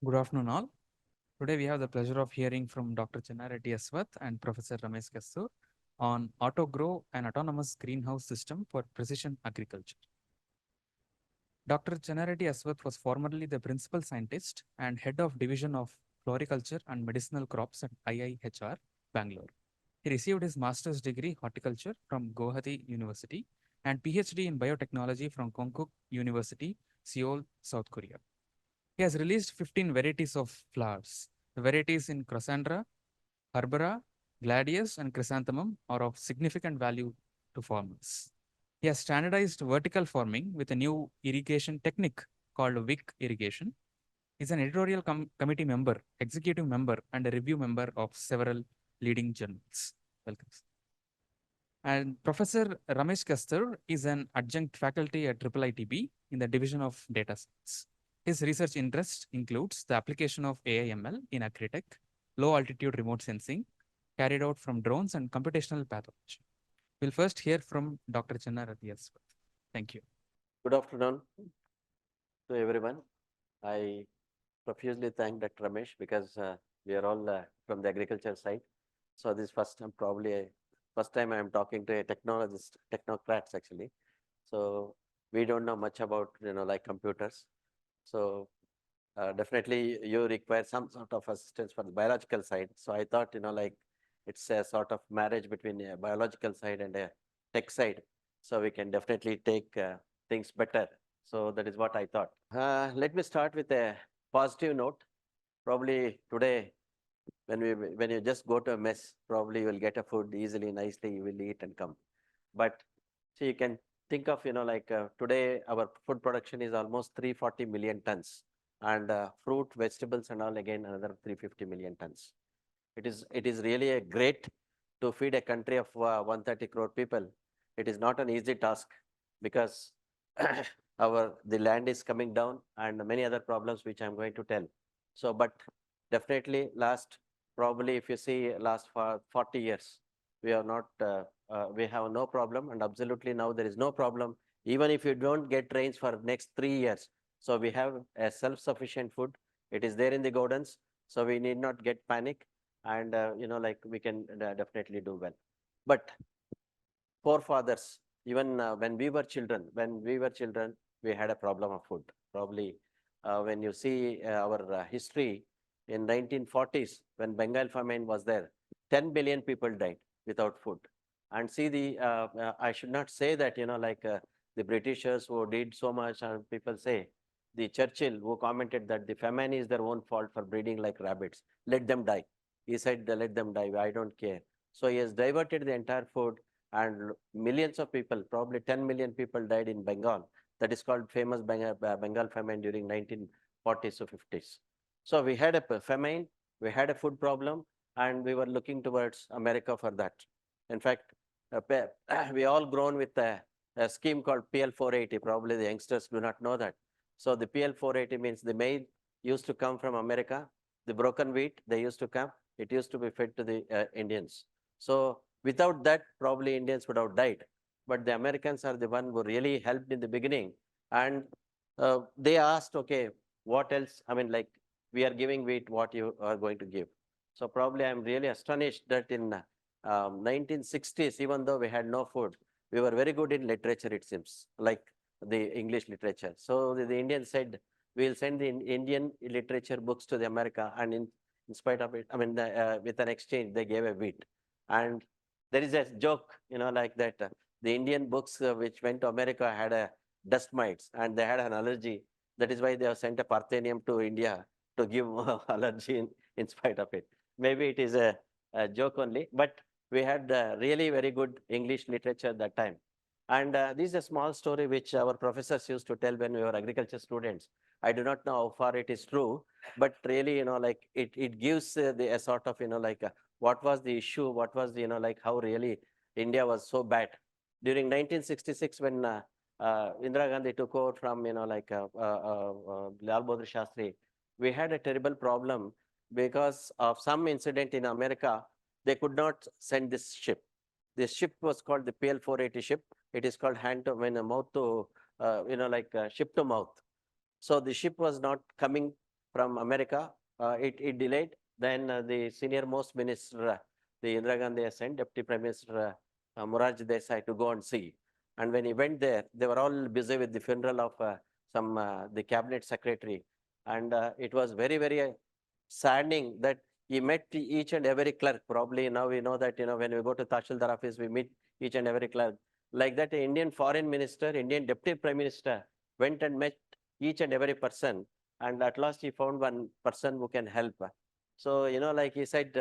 Good afternoon, all. Today we have the pleasure of hearing from Dr. Chenna Reddy Aswath and Professor Ramesh Kestur on AutoGrow, an autonomous greenhouse system for precision agriculture. Dr. Chenna Reddy Aswath was formerly the principal scientist and head of division of Floriculture and Medicinal Crops at IIHR, Bangalore. He received his master's degree horticulture from Guwahati University and PhD in biotechnology from Konkuk University, Seoul, South Korea. He has released 15 varieties of flowers. The varieties in Crossandra, Harbora, Gladius, and Chrysanthemum are of significant value to farmers. He has standardized vertical farming with a new irrigation technique called wick irrigation. He is an editorial committee member, executive member, and a review member of several leading journals. Welcome. And Professor Ramesh Kestur is an adjunct faculty at IIIT-B in the Division of Data Science. His research interest includes the application of AI/ML in agritech, low-altitude remote sensing, carried out from drones and computational pathology. We'll first hear from Dr. Chenna Reddy Aswath. Thank you. Good afternoon to everyone. I profusely thank Dr. Ramesh because we are all from the agriculture side. So this first time, first time I am talking to a technologist, technocrats actually. So we don't know much about, like computers. So definitely you require some sort of assistance for the biological side. So I thought, like it's a sort of marriage between a biological side and a tech side. So we can definitely take things better. So that is what I thought. Let me start with a positive note. Probably today, when you just go to a mess, probably you will get a food easily, nicely, you will eat and come. But so you can think of, like today our food production is almost 340 million tons, and fruit, vegetables, and all again another 350 million tons. It is really a great to feed a country of 130 crore people. It is not an easy task because the land is coming down and many other problems which I'm going to tell. So, but definitely probably if you see last 40 years, we are not, we have no problem, and absolutely now there is no problem. Even if you don't get rains for next 3 years, so we have a self-sufficient food. It is there in the gardens, so we need not get panic, and like we can definitely do well. But forefathers, even when we were children, we had a problem of food. Probably when you see our history in 1940s, when Bengal famine was there, 10 billion people died without food. And see I should not say that, like the Britishers who did so much, and people say, the Churchill who commented that the famine is their own fault for breeding like rabbits. Let them die. He said, let them die. I don't care. So he has diverted the entire food, and millions of people, probably 10 million people died in Bengal. That is called famous Bengal famine during 1940s or 50s. So we had a famine, we had a food problem, and we were looking towards America for that. In fact, we all grown with a scheme called PL480. Probably the youngsters do not know that. So the PL480 means the maize used to come from America. The broken wheat, they used to come. It used to be fed to the Indians. So without that, probably Indians would have died. But the Americans are the one who really helped in the beginning. And they asked, okay, what else? I mean, like, we are giving wheat, what you are going to give. So probably I'm really astonished that in 1960s, even though we had no food, we were very good in literature, it seems, like the English literature. So the Indians said, we'll send the Indian literature books to the America, and in spite of it, I mean, with an exchange, they gave a wheat. And there is a joke, like that the Indian books which went to America had a dust mites, and they had an allergy. That is why they have sent a Parthenium to India to give allergy in spite of it. Maybe it is a joke only, but we had really very good English literature that time. And this is a small story which our professors used to tell when we were agriculture students. I do not know how far it is true, but really, like it gives a sort of, like what was the issue, what was the, like how really India was so bad. During 1966, when Indira Gandhi took over from, like Lal Bahadur Shastri, we had a terrible problem because of some incident in America. They could not send this ship. This ship was called the PL480 ship. It is called hand to mouth to, like ship to mouth. So the ship was not coming from America. It delayed. Then the senior most minister, the Indira Gandhi has sent Deputy Prime Minister Morarji Desai to go and see. And when he went there, they were all busy with the funeral of some the cabinet secretary. And it was very, very saddening that he met each and every clerk. Probably now we know that, when we go to Tahsildar office, we meet each and every clerk. Like that, Indian foreign minister, Indian deputy prime minister went and met each and every person. And at last he found one person who can help. So, like he said,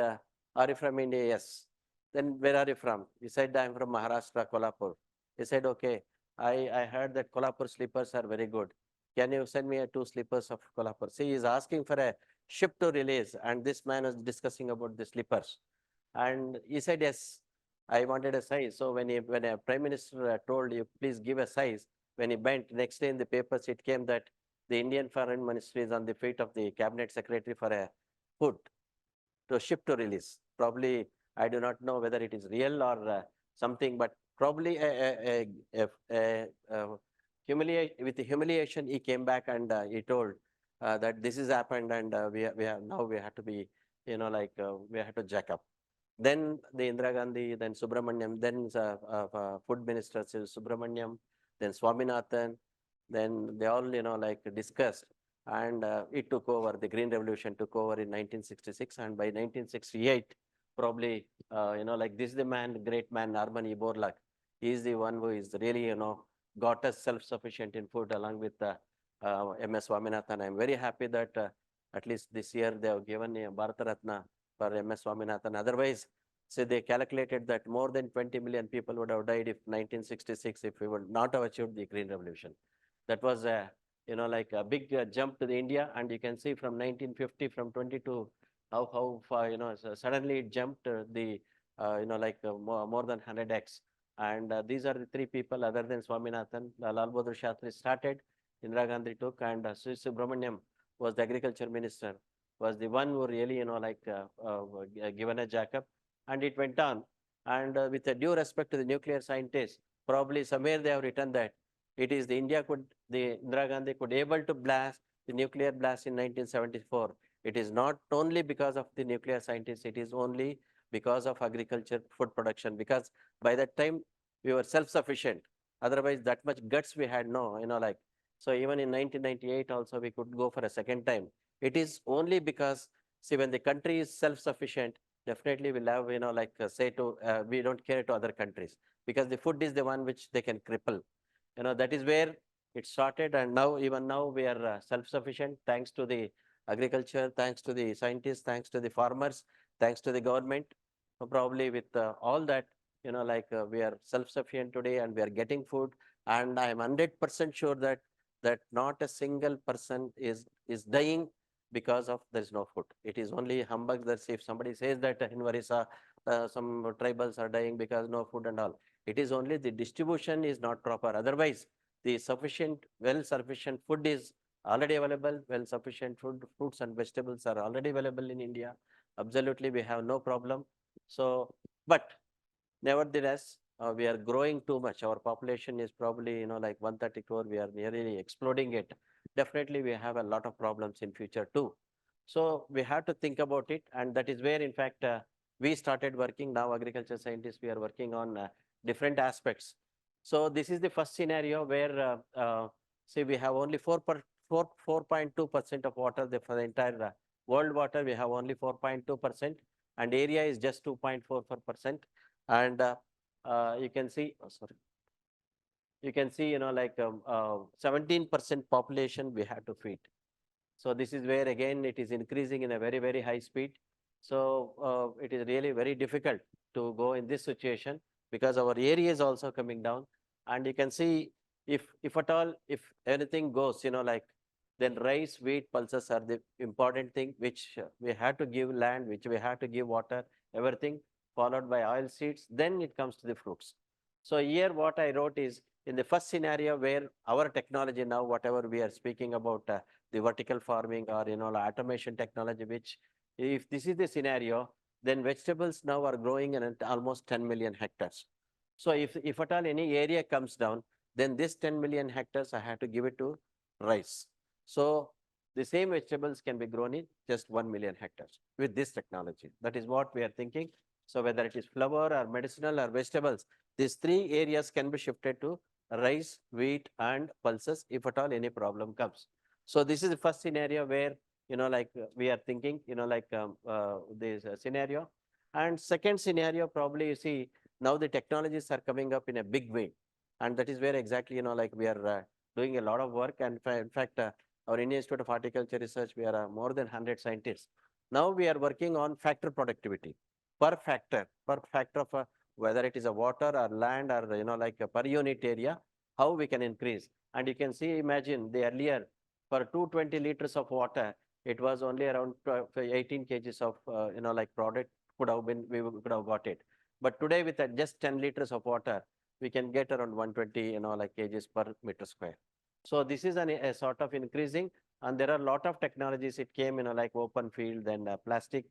are you from India? Yes. Then where are you from? He said, I'm from Maharashtra, Kolhapur. He said, okay, I heard that Kolhapur slippers are very good. Can you send me 2 slippers of Kolhapur? See, he's asking for a ship to release, and this man was discussing about the slippers. And he said, yes, I wanted a size. So when a prime minister told you, please give a size, when he bent, next day in the papers, it came that the Indian foreign ministry is on the feet of the cabinet secretary for a food to ship to release. Probably, I do not know whether it is real or something, but probably with the humiliation, he came back and he told that this has happened, and we have to be, we have to jack up. Then the Indira Gandhi, then Subramaniam, then food minister Subramaniam, then Swaminathan, then they all, discussed, and it took over. The Green Revolution took over in 1966, and by 1968, probably, this is the man, great man, Norman E. Borlaug. He is the one who is really, got us self-sufficient in food along with M.S. Swaminathan. I'm very happy that at least this year they have given a Bharata Ratna for M.S. Swaminathan. Otherwise, say they calculated that more than 20 million people would have died if 1966 if we would not have achieved the Green Revolution. That was a like a big jump to the India, and you can see from 1950 from 22 how far suddenly it jumped the more than 100x. And these are the 3 people other than Swaminathan. Lal Bahadur Shastri started, Indira Gandhi took, and Sri Subramaniam was the agriculture minister, was the one who really given a jack-up, and it went on. And with a due respect to the nuclear scientists, probably somewhere they have written that it is the Indira Gandhi could able to blast the nuclear blast in 1974. It is not only because of the nuclear scientists, it is only because of agriculture, food production, because by that time we were self-sufficient. Otherwise, that much guts we had no, so even in 1998 also we could go for a second time. It is only because, see, when the country is self-sufficient, definitely we'll have, we don't care to other countries, because the food is the one which they can cripple. That is where it started, and now, even now, we are self-sufficient thanks to the agriculture, thanks to the scientists, thanks to the farmers, thanks to the government. So probably with all that, we are self-sufficient today, and we are getting food, and I am 100% sure that not a single person is dying because of there is no food. It is only humbug that if somebody says that in Varisa, some tribals are dying because no food and all. It is only the distribution is not proper. Otherwise, the sufficient food is already available. Sufficient fruits and vegetables are already available in India. Absolutely, we have no problem. So, but nevertheless, we are growing too much. Our population is probably, like 130 crore. We are nearly exploding it. Definitely, we have a lot of problems in future too. So we have to think about it. And that is where, in fact, we started working. Now, agriculture scientists, we are working on different aspects. So this is the first scenario where, say, we have only 4.2% of water for the entire world water. We have only 4.2%, and area is just 2.44%. And you can see, you can see, 17% population we have to feed. So this is where, again, it is increasing in a very, very high speed. So it is really very difficult to go in this situation, because our area is also coming down. And you can see, if at all, if anything goes, then rice, wheat, pulses are the important thing, which we have to give land, which we have to give water, everything, followed by oil seeds. Then it comes to the fruits. So here what I wrote is, in the first scenario where our technology now, whatever we are speaking about, the vertical farming or, automation technology, which if this is the scenario, then vegetables now are growing in almost 10 million hectares. So if at all any area comes down, then this 10 million hectares, I have to give it to rice. So the same vegetables can be grown in just 1 million hectares with this technology. That is what we are thinking. So whether it is flower or medicinal or vegetables, these three areas can be shifted to rice, wheat, and pulses if at all any problem comes. So this is the first scenario where, we are thinking, this scenario. And second scenario, probably you see, now the technologies are coming up in a big way. And that is where exactly, we are doing a lot of work. And in fact, our Indian Institute of Horticulture Research, we are more than 100 scientists. Now we are working on factor productivity per factor of whether it is a water or land or, per unit area, how we can increase. And you can see, imagine the earlier for 220 liters of water, it was only around 18 kgs of, product could have been, we could have got it. But today with just 10 liters of water, we can get around 120, kgs per meter square. So this is a sort of increasing, and there are a lot of technologies. It came, like open field, then plastic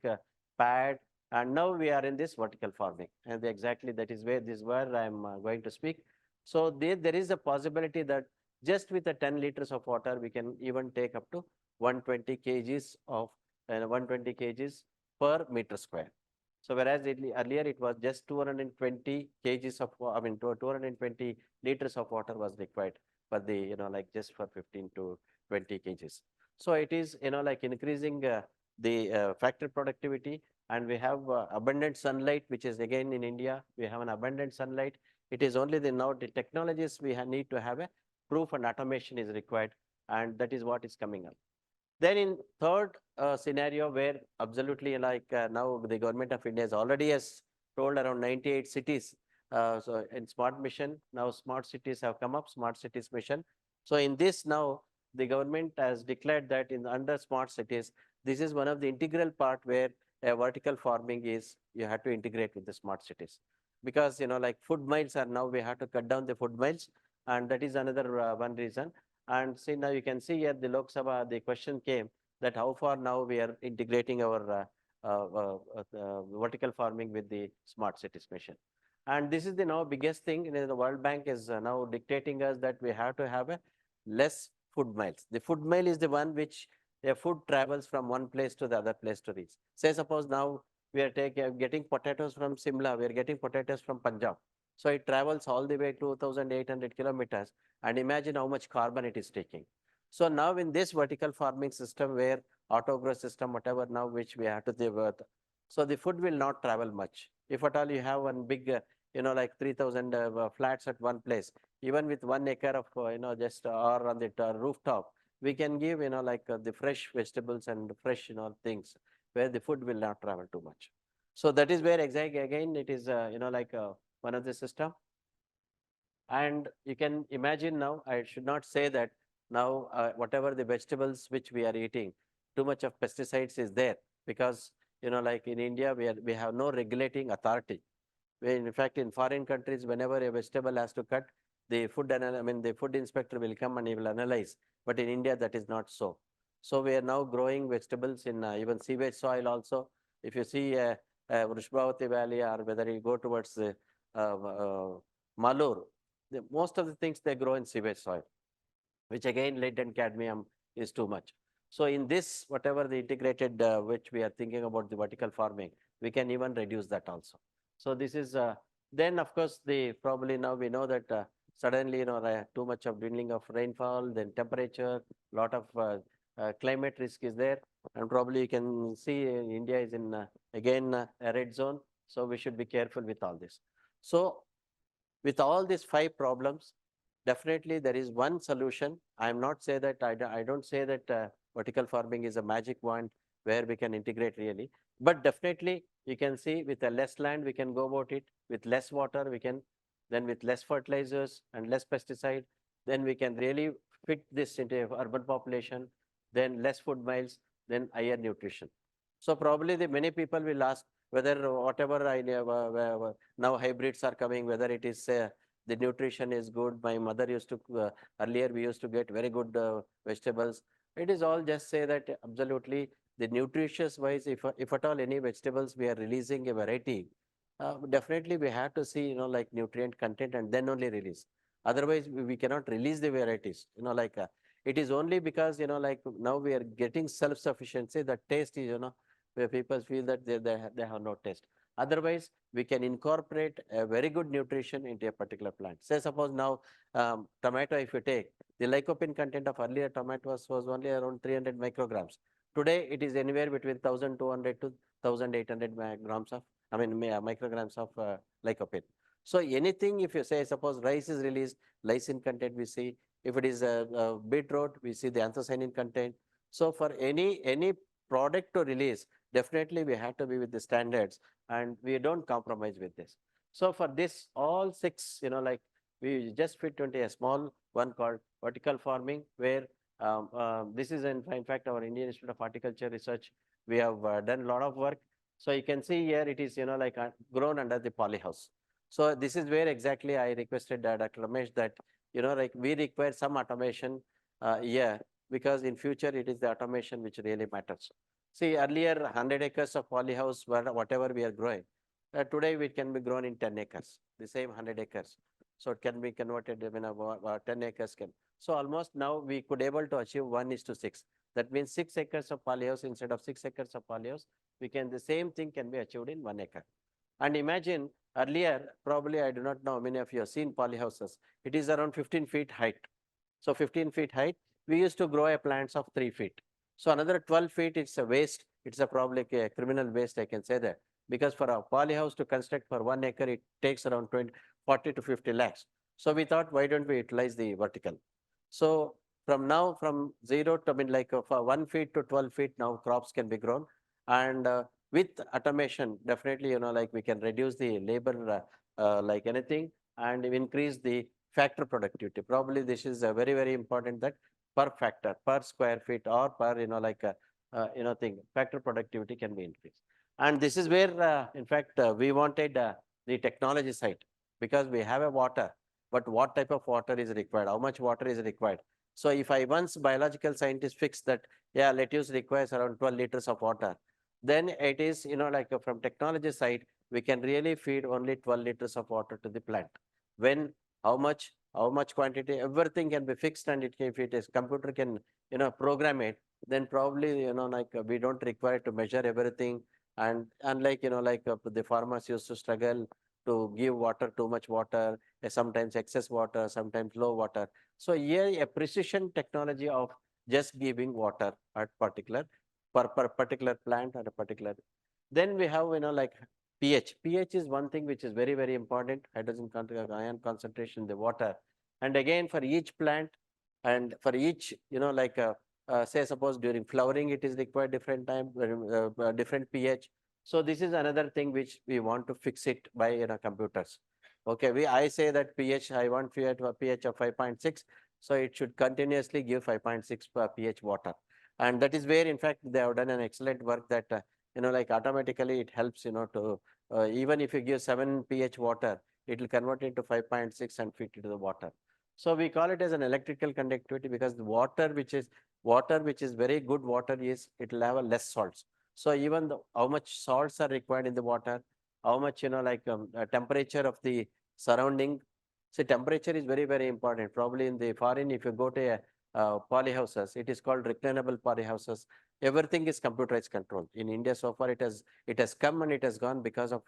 pad, and now we are in this vertical farming. And exactly that is where I'm going to speak. So there is a possibility that just with the 10 liters of water, we can even take up to 120 kgs of 120 kgs per meter square. So whereas earlier it was just 220 kgs of, 220 liters of water was required for the, just for 15 to 20 kgs. So it is, increasing the factor productivity, and we have abundant sunlight, which is again in India, we have an abundant sunlight. It is only now the technologies we need to have a proof, and automation is required, and that is what is coming up. Then in third scenario, where absolutely now the government of India has told around 98 cities. So in smart mission, now smart cities have come up, smart cities mission. So in this now, the government has declared that in under smart cities, this is one of the integral part where a vertical farming is, you have to integrate with the smart cities. Because, like food miles are now, we have to cut down the food miles. And that is another one reason. And see, now you can see here the Lok Sabha, the question came that how far now we are integrating our vertical farming with the smart cities mission. And this is the now biggest thing. The World Bank is now dictating us that we have to have a less food miles. The food mile is the one which the food travels from one place to the other place to reach. Say suppose now we are getting potatoes from Simla, we are getting potatoes from Punjab. So it travels all the way 2,800 kilometers, and imagine how much carbon it is taking. So now in this vertical farming system where autogrow system, whatever now which we have to develop, so the food will not travel much. If at all you have one big, like 3,000 flats at one place, even with 1 acre of, just or on the rooftop, we can give, the fresh vegetables and fresh, things where the food will not travel too much. So that is where exactly again it is, one of the system. And you can imagine now, I should not say that now whatever the vegetables which we are eating, too much of pesticides is there, because, like in India, we have no regulating authority. In fact, in foreign countries, whenever a vegetable has to cut, the the food inspector will come and he will analyze. But in India, that is not so. So we are now growing vegetables in even sewage soil also. If you see Vrishbhavati Valley, or whether you go towards Malur, most of the things they grow in sewage soil, which again lead and cadmium is too much. So in this, whatever the integrated, which we are thinking about the vertical farming, we can even reduce that also. So this is, then of course, the probably now we know that suddenly, too much of dwindling of rainfall, then temperature, lot of climate risk is there. And probably you can see India is in, again, a red zone. So we should be careful with all this. So with all these 5 problems, definitely there is one solution. I am not say that, I don't say that vertical farming is a magic wand where we can integrate really. But definitely you can see with a less land, we can go about it. With less water, we can, then with less fertilizers and less pesticide, then we can really fit this into urban population, then less food miles, then higher nutrition. So probably the many people will ask whether whatever now hybrids are coming, whether it is the nutrition is good. My mother used to, earlier we used to get very good vegetables. It is all just say that absolutely the nutritious wise, if at all any vegetables we are releasing a variety, definitely we have to see, like nutrient content and then only release. Otherwise, we cannot release the varieties, It is only because, like now we are getting self-sufficiency. The taste is, where people feel that they have no taste. Otherwise, we can incorporate a very good nutrition into a particular plant. Say suppose now tomato, if you take the lycopene content of earlier tomatoes was only around 300 micrograms. Today, it is anywhere between 1,200 to 1,800 grams of, micrograms of lycopene. So anything, if you say, suppose rice is released, lysine content we see. If it is a beetroot, we see the anthocyanin content. So for any product to release, definitely we have to be with the standards, and we don't compromise with this. So for this, all six, like we just fit into a small one called vertical farming, where this is in fact our Indian Institute of Horticulture Research. We have done a lot of work. So you can see here it is, like grown under the polyhouse. So this is where exactly I requested Dr. Ramesh that, like we require some automation here, because in future it is the automation which really matters. See, earlier 100 acres of polyhouse, whatever we are growing, today it can be grown in 10 acres, the same 100 acres. So it can be converted, 10 acres can. So almost now we could able to achieve 1:6. That means 6 acres of polyhouse instead of 6 acres of polyhouse, the same thing can be achieved in 1 acre. And imagine earlier, probably I do not know, many of you have seen polyhouses. It is around 15 feet height. So 15 feet height, we used to grow a plants of 3 feet. So another 12 feet, it's a waste. It's a probably a criminal waste, I can say that. Because for a polyhouse to construct for 1 acre, it takes around 40 to 50 lakhs. So we thought, why don't we utilize the vertical? So from now, from 0 to, for 1 feet to 12 feet, now crops can be grown. And with automation, definitely, like we can reduce the labor like anything, and increase the factor productivity. Probably this is a very, very important, that per factor, per square feet, or per, thing, factor productivity can be increased. And this is where, in fact, we wanted the technology side, because we have a water, but what type of water is required? How much water is required? So if I once biological scientist fix that, yeah, lettuce requires around 12 liters of water, then it is, like from technology side, we can really feed only 12 liters of water to the plant. When, how much quantity, everything can be fixed, and if it is computer can, program it, then probably, like we don't require to measure everything. And unlike, the farmers used to struggle to give water, too much water, sometimes excess water, sometimes low water. So here a precision technology of just giving water at per particular plant at a particular. Then we have, like pH. pH is one thing which is very, very important, ion concentration in the water. And again, for each plant and for each, like say suppose during flowering, it is required different time, different pH. So this is another thing which we want to fix it by, computers. Okay, I say that pH, I want pH of 5.6. So it should continuously give 5.6 pH water. And that is where, in fact, they have done an excellent work, that, like automatically it helps, to, even if you give 7 pH water, it will convert into 5.6 and fit into the water. So we call it as an electrical conductivity, because the water which is very good water, is it will have a less salts. So even how much salts are required in the water, how much, like temperature of the surrounding. So temperature is very, very important. Probably in the foreign, if you go to a polyhouses, it is called reclinable polyhouses. Everything is computerized control. In India, so far it has come and it has gone because of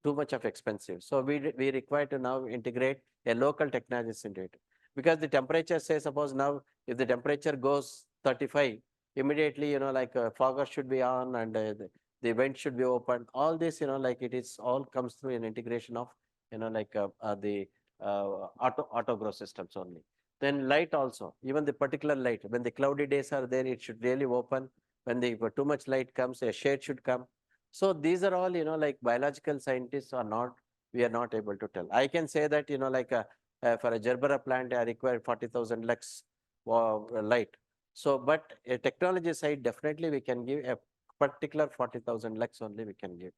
too much of expensive. So we require to now integrate a local technologies into it, because the temperature, say suppose now if the temperature goes 35, immediately, like fogger should be on, and the vent should be open. All this, like it is all comes through an integration of, like the auto grow systems only. Then light also, even the particular light, when the cloudy days are there, it should really open. When the too much light comes, a shade should come. So these are all, like biological scientists are not, we are not able to tell. I can say that, like for a gerbera plant, I require 40,000 lux light. So, but a technology side, definitely we can give a particular 40,000 lux only we can give.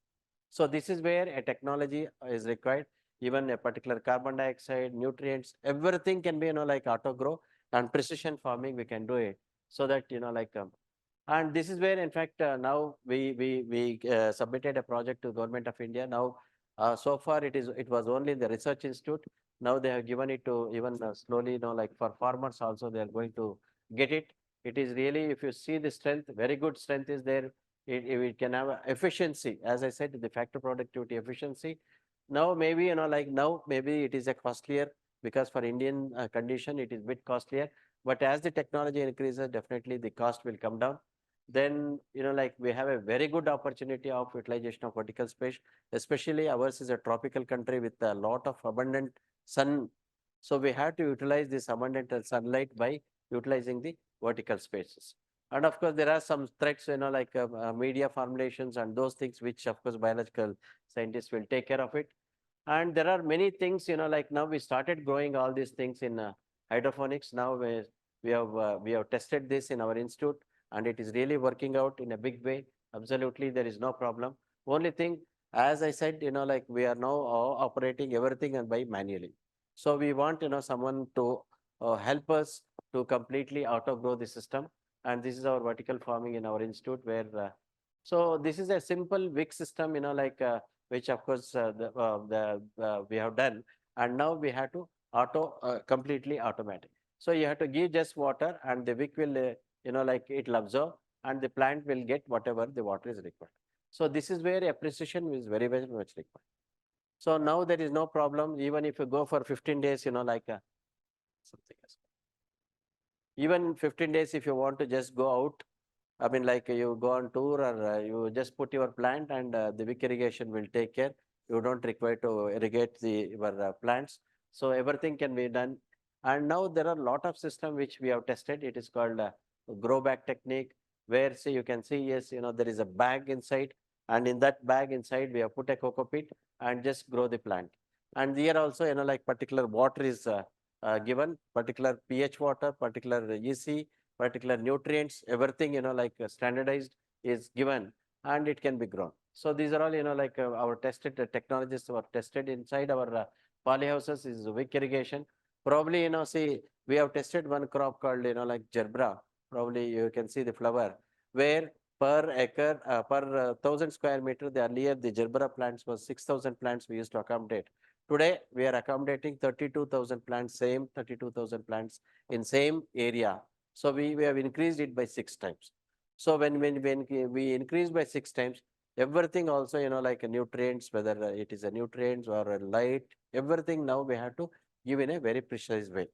So this is where a technology is required. Even a particular carbon dioxide, nutrients, everything can be, like auto grow, and precision farming, we can do it. So that, like, and this is where, in fact, now we submitted a project to Government of India. Now, so far it was only the research institute. Now they have given it to even slowly, like for farmers also, they are going to get it. It is really, if you see the strength, very good strength is there. It can have a efficiency, as I said, the factor productivity efficiency. Now maybe, like now maybe it is a costlier, because for Indian condition, it is bit costlier. But as the technology increases, definitely the cost will come down. Then, like we have a very good opportunity of utilization of vertical space, especially ours is a tropical country with a lot of abundant sun. So we have to utilize this abundant sunlight by utilizing the vertical spaces. And of course, there are some threats, like media formulations and those things, which of course biological scientists will take care of it. And there are many things, like now we started growing all these things in hydroponics. Now we have tested this in our institute, and it is really working out in a big way. Absolutely, there is no problem. Only thing, as I said, like we are now operating everything and by manually. So we want, someone to help us to completely outgrow the system. And this is our vertical farming in our institute, where so this is a simple wick system, like which of course we have done, and now we have to completely automatic. So you have to give just water, and the wick will like it will absorb, and the plant will get whatever the water is required. So this is where a precision is very, very much required. So now there is no problem. Even if you go for 15 days, like something else. Even 15 days, if you want to just go out, I mean, like you go on tour, or you just put your plant, and the wick irrigation will take care. You don't require to irrigate your plants. So everything can be done. And now there are a lot of systems which we have tested. It is called grow bag technique, where say you can see, yes, there is a bag inside, and in that bag inside we have put a coco pit and just grow the plant. And here also, like particular water is given, particular pH water, particular EC, particular nutrients, everything, like standardized is given, and it can be grown. So these are all, like our tested technologies were tested inside our polyhouses is wick irrigation. Probably, see, we have tested one crop called, like gerbera. Probably you can see the flower, where per acre, per 1,000 square meter, the earlier the gerbera plants was 6,000 plants we used to accommodate. Today, we are accommodating 32,000 plants, same 32,000 plants in same area. So we have increased it by 6 times. So when we increase by 6 times, everything also, like nutrients, whether it is a nutrients or a light, everything now we have to give in a very precise way.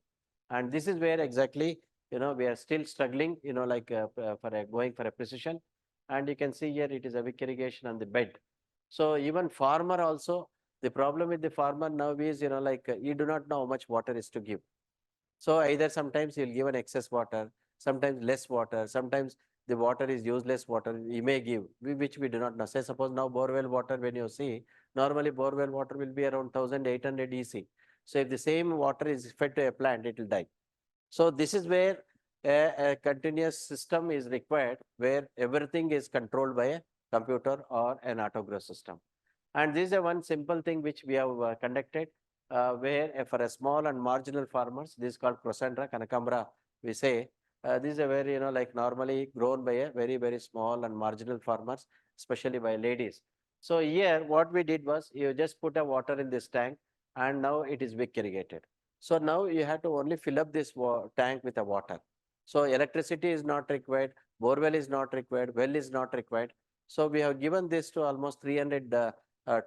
And this is where exactly, we are still struggling, like for going for a precision. And you can see here, it is a wick irrigation on the bed. So even farmer also, the problem with the farmer now is, like you do not know how much water is to give. So either sometimes you'll give an excess water, sometimes less water, sometimes the water is useless water you may give, which we do not know. Say suppose now borewell water, when you see, normally borewell water will be around 1,800 EC. So if the same water is fed to a plant, it will die. So this is where a continuous system is required, where everything is controlled by a computer or an AutoGrow system. And this is a one simple thing which we have conducted, where for a small and marginal farmers, this is called Crocandra canacambra, we say. This is a very, like normally grown by a very, very small and marginal farmers, especially by ladies. So here, what we did was, you just put a water in this tank, and now it is wick irrigated. So now you have to only fill up this tank with the water. So electricity is not required, borewell is not required, well is not required. So we have given this to almost 300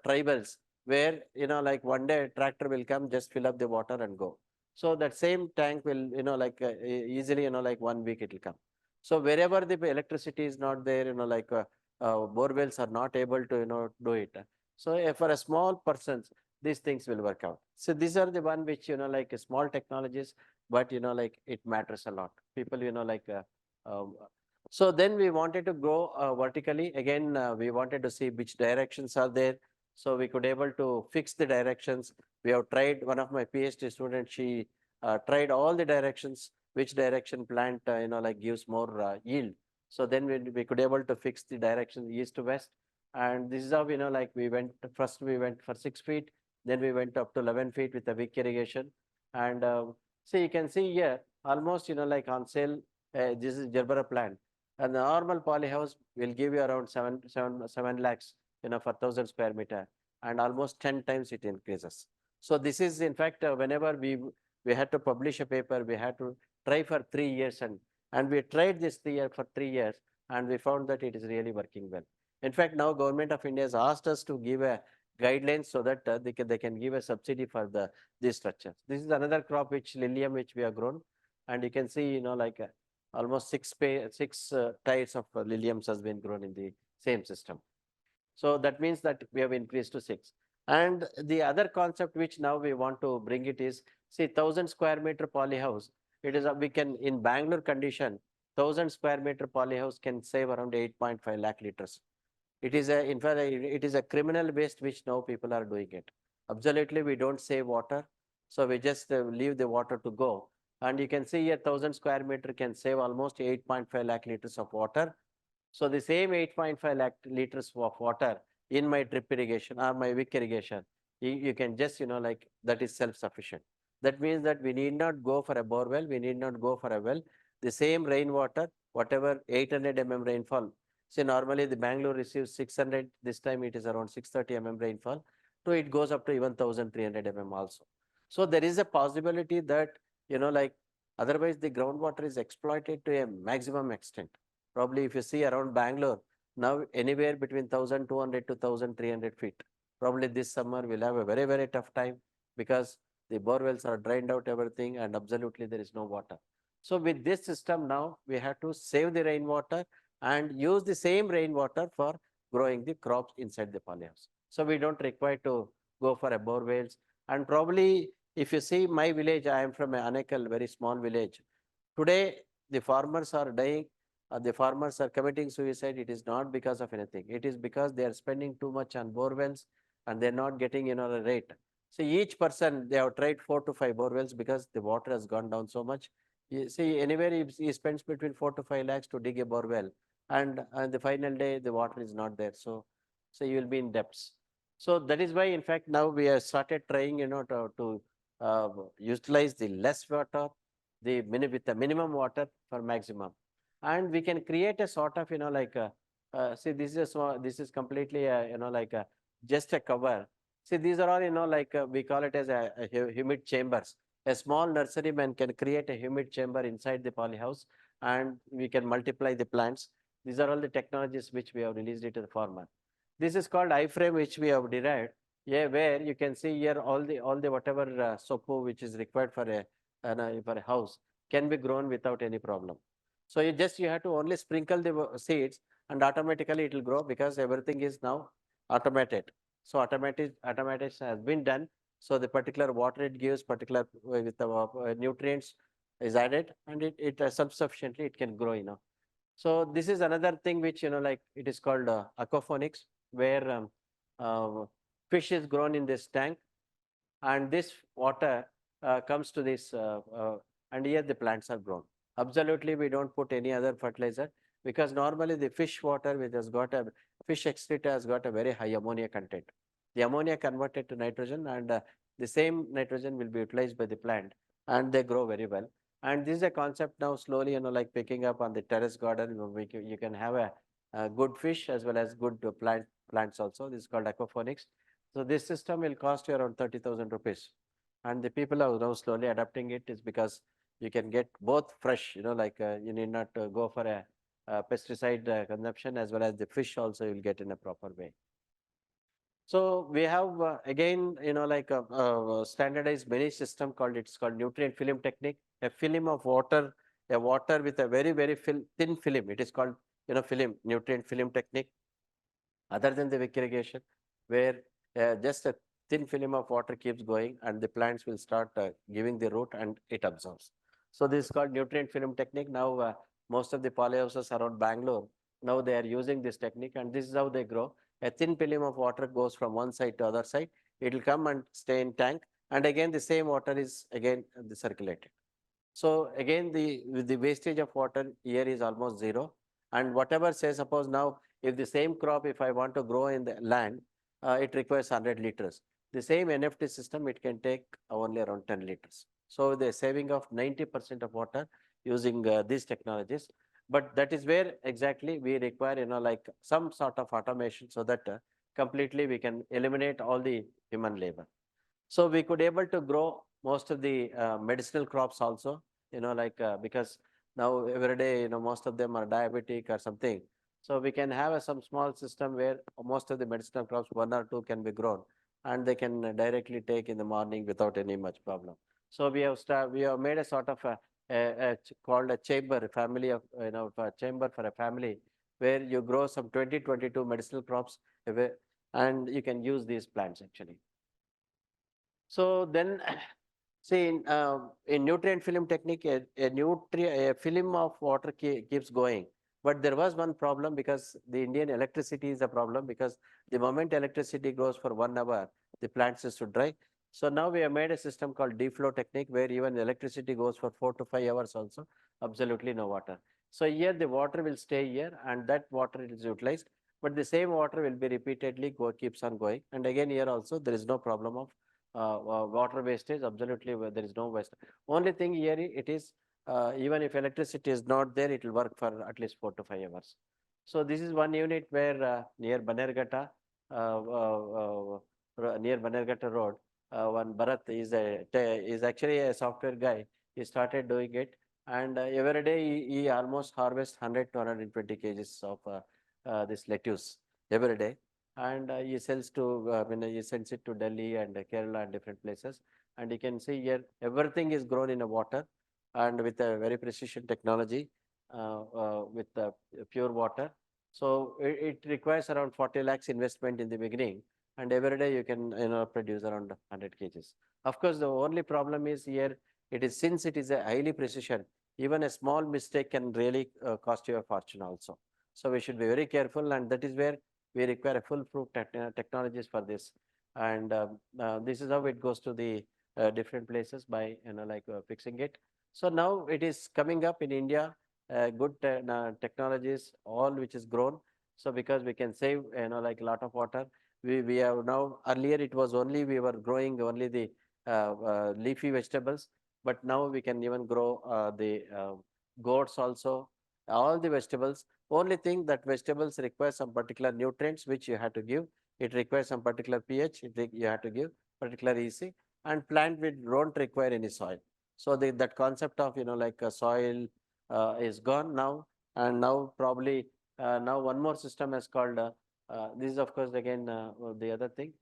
tribals, where, like one day a tractor will come, just fill up the water and go. So that same tank will, like easily, like 1 week it will come. So wherever the electricity is not there, like borewells are not able to, do it. So for a small persons, these things will work out. So these are the one which, like small technologies, but, like it matters a lot. People, like, so then we wanted to go vertically. Again, we wanted to see which directions are there. So we could able to fix the directions. We have tried, one of my PhD students, she tried all the directions, which direction plant, like gives more yield. So then we could able to fix the direction east to west. And this is how, like we went, first we went for 6 feet, then we went up to 11 feet with the wick irrigation. And see, you can see here, almost, like on sale, this is gerbera plant. And the normal polyhouse will give you around 7 lakhs, for 1,000 square meter, and almost 10 times it increases. So this is, in fact, whenever we had to publish a paper, we had to try for 3 years, and And we tried this for 3 years, and we found that it is really working well. In fact, now Government of India has asked us to give a guidelines so that they can give a subsidy for these structures. This is another crop which Lilium which we have grown, and you can see like almost six types of Liliums has been grown in the same system. So that means that we have increased to 6. And the other concept which now we want to bring it is, see, 1,000 square meter polyhouse. It is we can in Bangalore condition, 1,000 square meter polyhouse can save around 8.5 lakh liters. It is in fact, it is a criminal waste which now people are doing it. Absolutely, we don't save water, so we just leave the water to go. And you can see here, 1,000 square meter can save almost 8.5 lakh liters of water. So the same 8.5 lakh liters of water in my drip irrigation or my wick irrigation, you can just, like that is self-sufficient. That means that we need not go for a bore well, we need not go for a well. The same rainwater, whatever 800 rainfall. See, normally the Bangalore receives 600, this time it is around 630 rainfall. So it goes up to even 1,300 also. So there is a possibility that, like otherwise the groundwater is exploited to a maximum extent. Probably if you see around Bangalore, now anywhere between 1,200 to 1,300 feet. Probably this summer we'll have a very, very tough time because the bore wells are drained out everything and absolutely there is no water. So with this system now, we have to save the rainwater and use the same rainwater for growing the crops inside the polyhouse. So we don't require to go for a bore wells. And probably if you see my village, I am from a Anekal, very small village. Today, the farmers are dying, the farmers are committing suicide. It is not because of anything. It is because they are spending too much on bore wells and they're not getting, a rate. So each person, they have tried 4 to 5 bore wells because the water has gone down so much. You see, anywhere he spends between 4 to 5 lakhs to dig a bore well, and the final day, the water is not there. So you will be in debts. So that is why, in fact, now we have started trying, to utilize the less water, with the minimum water for maximum, and we can create a sort of, like see, this is completely like just a cover. See, these are all, like we call it as a humid chambers. A small nurseryman can create a humid chamber inside the polyhouse, and we can multiply the plants. These are all the technologies which we have released it to the farmer. This is called iframe, which we have derived. Yeah, where you can see here all the whatever sopu which is required for a house can be grown without any problem. So you have to only sprinkle the seeds and automatically it will grow because everything is now automated. So automation has been done. So the particular water it gives, particular with the nutrients is added, and it self-sufficiently it can grow. So this is another thing which, like it is called aquaponics, where fish is grown in this tank, and this water comes to this, and here the plants are grown. Absolutely, we don't put any other fertilizer because normally the fish water which has got a fish excreta has got a very high ammonia content. The ammonia converted to nitrogen, and the same nitrogen will be utilized by the plant, and they grow very well. And this is a concept now slowly, like picking up on the terrace garden. You can have a good fish as well as good plants also. This is called aquaponics. So this system will cost you around 30,000 rupees. And the people are now slowly adapting it is because you can get both fresh, like you need not go for a pesticide consumption, as well as the fish also you'll get in a proper way. So we have again, like a standardized many system it's called nutrient film technique, a film of water, a water with a very, very thin film. It is called, film, nutrient film technique, other than the wick irrigation, where just a thin film of water keeps going and the plants will start giving the root and it absorbs. So this is called nutrient film technique. Now, most of the polyhouses around Bangalore, now they are using this technique, and this is how they grow. A thin film of water goes from one side to other side. It will come and stay in tank. And again, the same water is again circulated. So again, the wastage of water here is almost zero. And whatever say, suppose now, if the same crop, if I want to grow in the land, it requires 100 liters. The same NFT system, it can take only around 10 liters. So the saving of 90% of water using these technologies. But that is where exactly we require, like some sort of automation so that completely we can eliminate all the human labor. So we could able to grow most of the medicinal crops also, like because Now every day, most of them are diabetic or something. So we can have some small system where most of the medicinal crops, one or two can be grown, and they can directly take in the morning without any much problem. So we have made a sort of called a chamber, a family of, a chamber for a family, where you grow some 20-22 medicinal crops, and you can use these plants actually. So then, see, in nutrient film technique, a film of water keeps going. But there was one problem, because the Indian electricity is a problem, because the moment electricity goes for 1 hour, the plants is to dry. So now we have made a system called deflow technique, where even electricity goes for 4 to 5 hours also, absolutely no water. So here the water will stay here, and that water is utilized. But the same water will be repeatedly keeps on going. And again, here also there is no problem of water wastage. Absolutely, there is no waste. Only thing here, it is, even if electricity is not there, it will work for at least 4 to 5 hours. So this is one unit where near Banerghatta, near Banerghatta Road, one Bharat is actually a software guy. He started doing it, and every day he almost harvests 100 to 120 kgs of this lettuce every day, and he sells to, he sends it to Delhi and Kerala and different places. And you can see here, everything is grown in a water, and with a very precision technology, with pure water. So it requires around 40 lakhs investment in the beginning, and every day you can, produce around 100 kgs. Of course, the only problem is here, since it is a highly precision, even a small mistake can really cost you a fortune also. So we should be very careful, and that is where we require a foolproof technologies for this. And this is how it goes to the different places by, fixing it. So now it is coming up in India, good technologies, all which is grown. So because we can save, like a lot of water, we have now, earlier it was only, we were growing only the leafy vegetables, but now we can even grow the gourds also, all the vegetables. Only thing that vegetables require some particular nutrients which you have to give. It requires some particular pH, you have to give particular EC, and plant we don't require any soil. So that concept of, like a soil is gone now. And now probably, now one more system is called, this is of course again the other thing,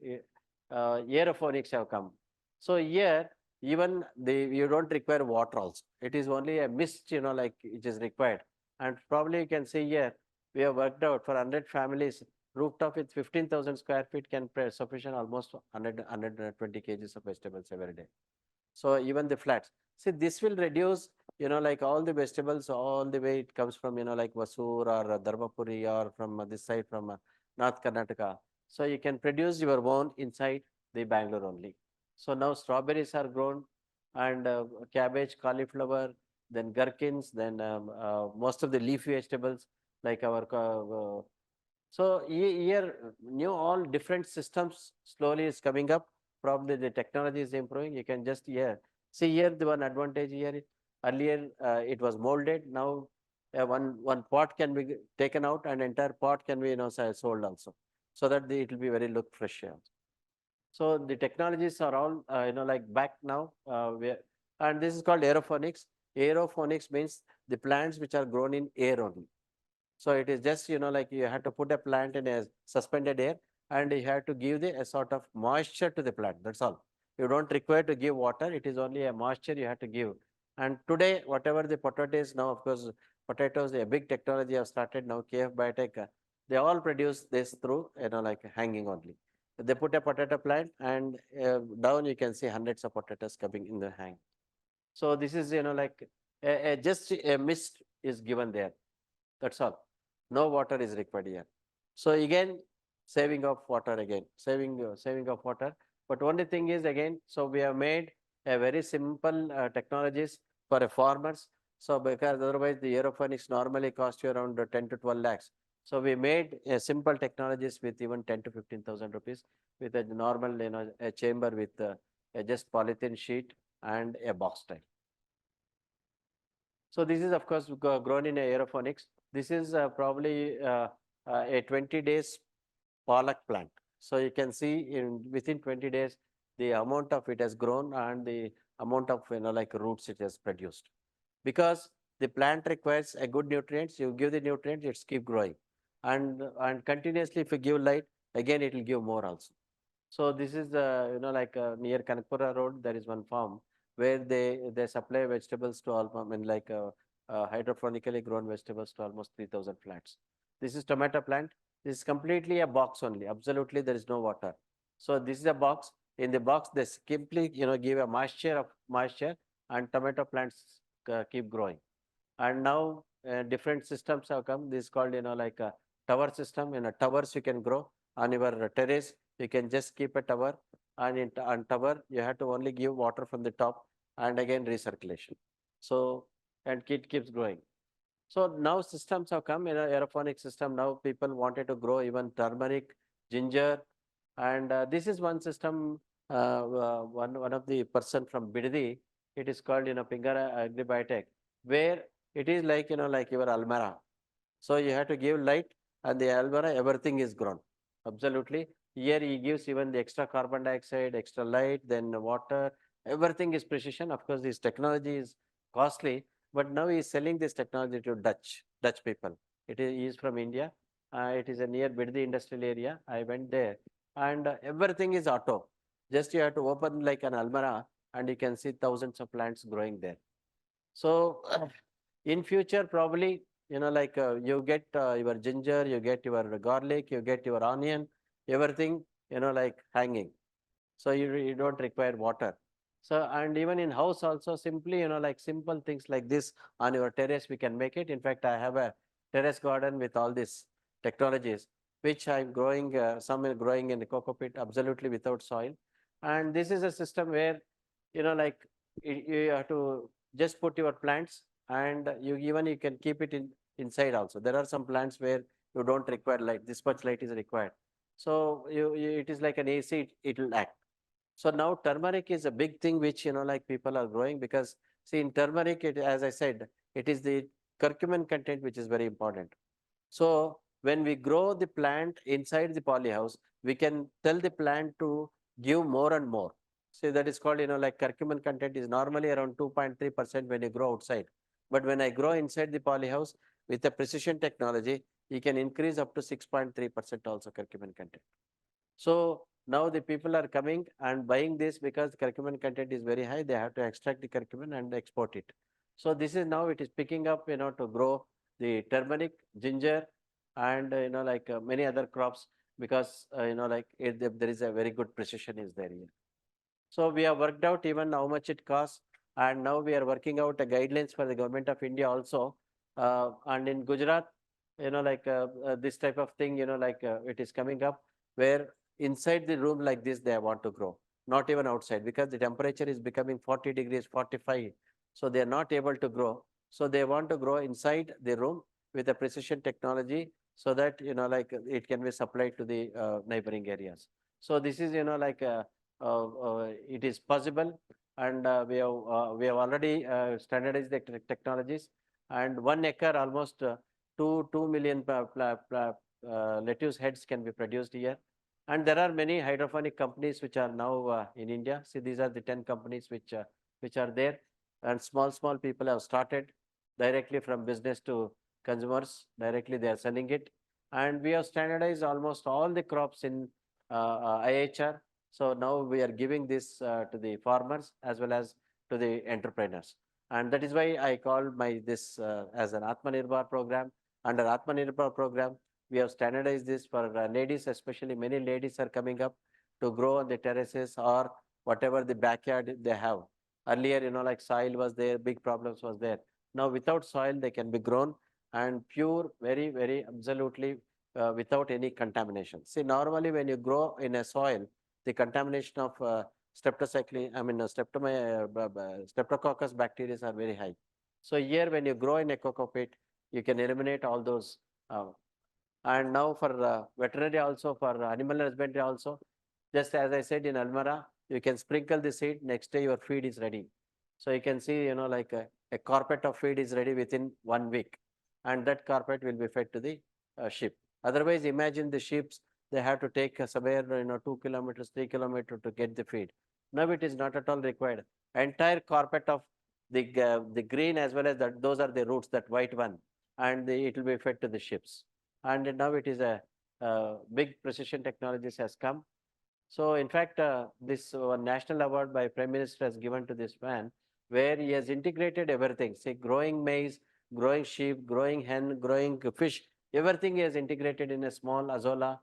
aeroponics have come. So here, even you don't require water also. It is only a mist, like it is required. And probably you can see here, we have worked out for 100 families, rooftop with 15,000 square feet can sufficient almost 120 kgs of vegetables every day. So even the flats. See, this will reduce, like all the vegetables, all the way it comes from, like Vasur or Dharmapuri, or from this side, from North Karnataka. So you can produce your own inside the Bangalore only. So now strawberries are grown, and cabbage, cauliflower, then gherkins, then most of the leafy vegetables, like our so here, new all different systems slowly is coming up. Probably the technology is improving. You can just here see here the one advantage here. Earlier it was molded. Now one pot can be taken out, and entire pot can be, sold also, so that it will be very look fresh here. So the technologies are all, like back now. And this is called aeroponics. Aeroponics means the plants which are grown in air only. So it is just, like you have to put a plant in a suspended air, and you have to give a sort of moisture to the plant. That's all. You don't require to give water. It is only a moisture you have to give. And today, whatever the potatoes now, of course, potatoes, a big technology have started now, KF Biotech, they all produce this through, like hanging only. They put a potato plant, and down you can see hundreds of potatoes coming in the hang. So this is, like just a mist is given there. That's all. No water is required here. So again, saving of water again, saving of water. But only thing is again, so we have made a very simple technologies for a farmers. So because otherwise the aeroponics normally cost you around 10 to 12 lakhs. So we made a simple technologies with even 10 to 15,000 rupees, with a normal, a chamber with a just polythene sheet and a box type. So this is of course grown in aeroponics. This is probably a 20 days pollock plant. So you can see within 20 days, the amount of it has grown, and the amount of, like roots it has produced. Because The plant requires a good nutrients. You give the nutrients, it's keep growing, and continuously if you give light, again it will give more also. So this is like near Kanakpura Road, there is one farm where they supply vegetables to all, I mean like hydroponically grown vegetables to almost 3,000 plants. This is tomato plant. This is completely a box only. Absolutely, there is no water. So this is a box. In the box, they simply give a moisture, and tomato plants keep growing. And now different systems have come. This is called like a tower system. In a towers you can grow on your terrace. You can just keep a tower, and on tower you have to only give water from the top and again recirculation. So and it keeps growing. So now systems have come in a aeroponic system. Now people wanted to grow even turmeric, ginger, and this is one system. One of the person from Bidadi, it is called Pingara Agribiotech, where it is like like your almera. So you have to give light, and the almera everything is grown. Absolutely. Here he gives even the extra carbon dioxide, extra light, then water. Everything is precision. Of course, this technology is costly, but now he is selling this technology to Dutch people. He is from India. It is a near Biddi industrial area. I went there, and everything is auto. Just you have to open like an almera, and you can see thousands of plants growing there. So in future, probably like you get your ginger, you get your garlic, you get your onion, everything like hanging. So you don't require water. So and even in house also, simply like simple things like this on your terrace we can make it. In fact, I have a terrace garden with all these technologies which I'm growing. Some are growing in the coco pit absolutely without soil, and this is a system where like you have to just put your plants, and you can keep it inside also. There are some plants where you don't require light. This much light is required. So it is like an AC. It will act. So now turmeric is a big thing which like people are growing, because see in turmeric, as I said, it is the curcumin content which is very important. So when we grow the plant inside the polyhouse, we can tell the plant to give more and more. See, that is called like curcumin content is normally around 2.3% when you grow outside. But when I grow inside the polyhouse with the precision technology, you can increase up to 6.3% also curcumin content. So now the people are coming and buying this because the curcumin content is very high. They have to extract the curcumin and export it. So this is now it is picking up, to grow the turmeric, ginger, and like many other crops, because like there is a very good precision is there here. So we have worked out even how much it costs, and now we are working out a guidelines for the government of India also. And in Gujarat, like this type of thing, like it is coming up, where inside the room like this they want to grow, not even outside, because the temperature is becoming 40 degrees, 45. So they are not able to grow. So they want to grow inside the room with a precision technology, so that like it can be supplied to the neighboring areas. So this is like it is possible, and we have already standardized the technologies, and 1 acre almost 2 million lettuce heads can be produced here. And there are many hydroponic companies which are now in India. See, these are the 10 companies which are there, and small people have started directly from business to consumers. Directly they are selling it, and we have standardized almost all the crops in IIHR. So now we are giving this to the farmers as well as to the entrepreneurs. And that is why I call this as an Atmanirbhar program. Under Atmanirbhar program, we have standardized this for ladies, especially many ladies are coming up to grow on the terraces or whatever the backyard they have. Earlier, like soil was there, big problems was there. Now without soil, they can be grown, and pure, very, very absolutely without any contamination. See, normally when you grow in a soil, the contamination of streptococcus bacteria are very high. So here, when you grow in a coco pit, you can eliminate all those. And now for veterinary also, for animal husbandry also, just as I said in Almara, you can sprinkle the seed, next day your feed is ready. So you can see, like a carpet of feed is ready within 1 week, and that carpet will be fed to the sheep. Otherwise, imagine the sheep, they have to take somewhere, 2 kilometers, 3 kilometers to get the feed. Now it is not at all required. Entire carpet of the green as well as that, those are the roots, that white one, and it will be fed to the ships. And now it is a big precision technologies has come. So in fact, this national award by Prime Minister has given to this man, where he has integrated everything. Say growing maize, growing sheep, growing hen, growing fish, everything he has integrated in a small azola,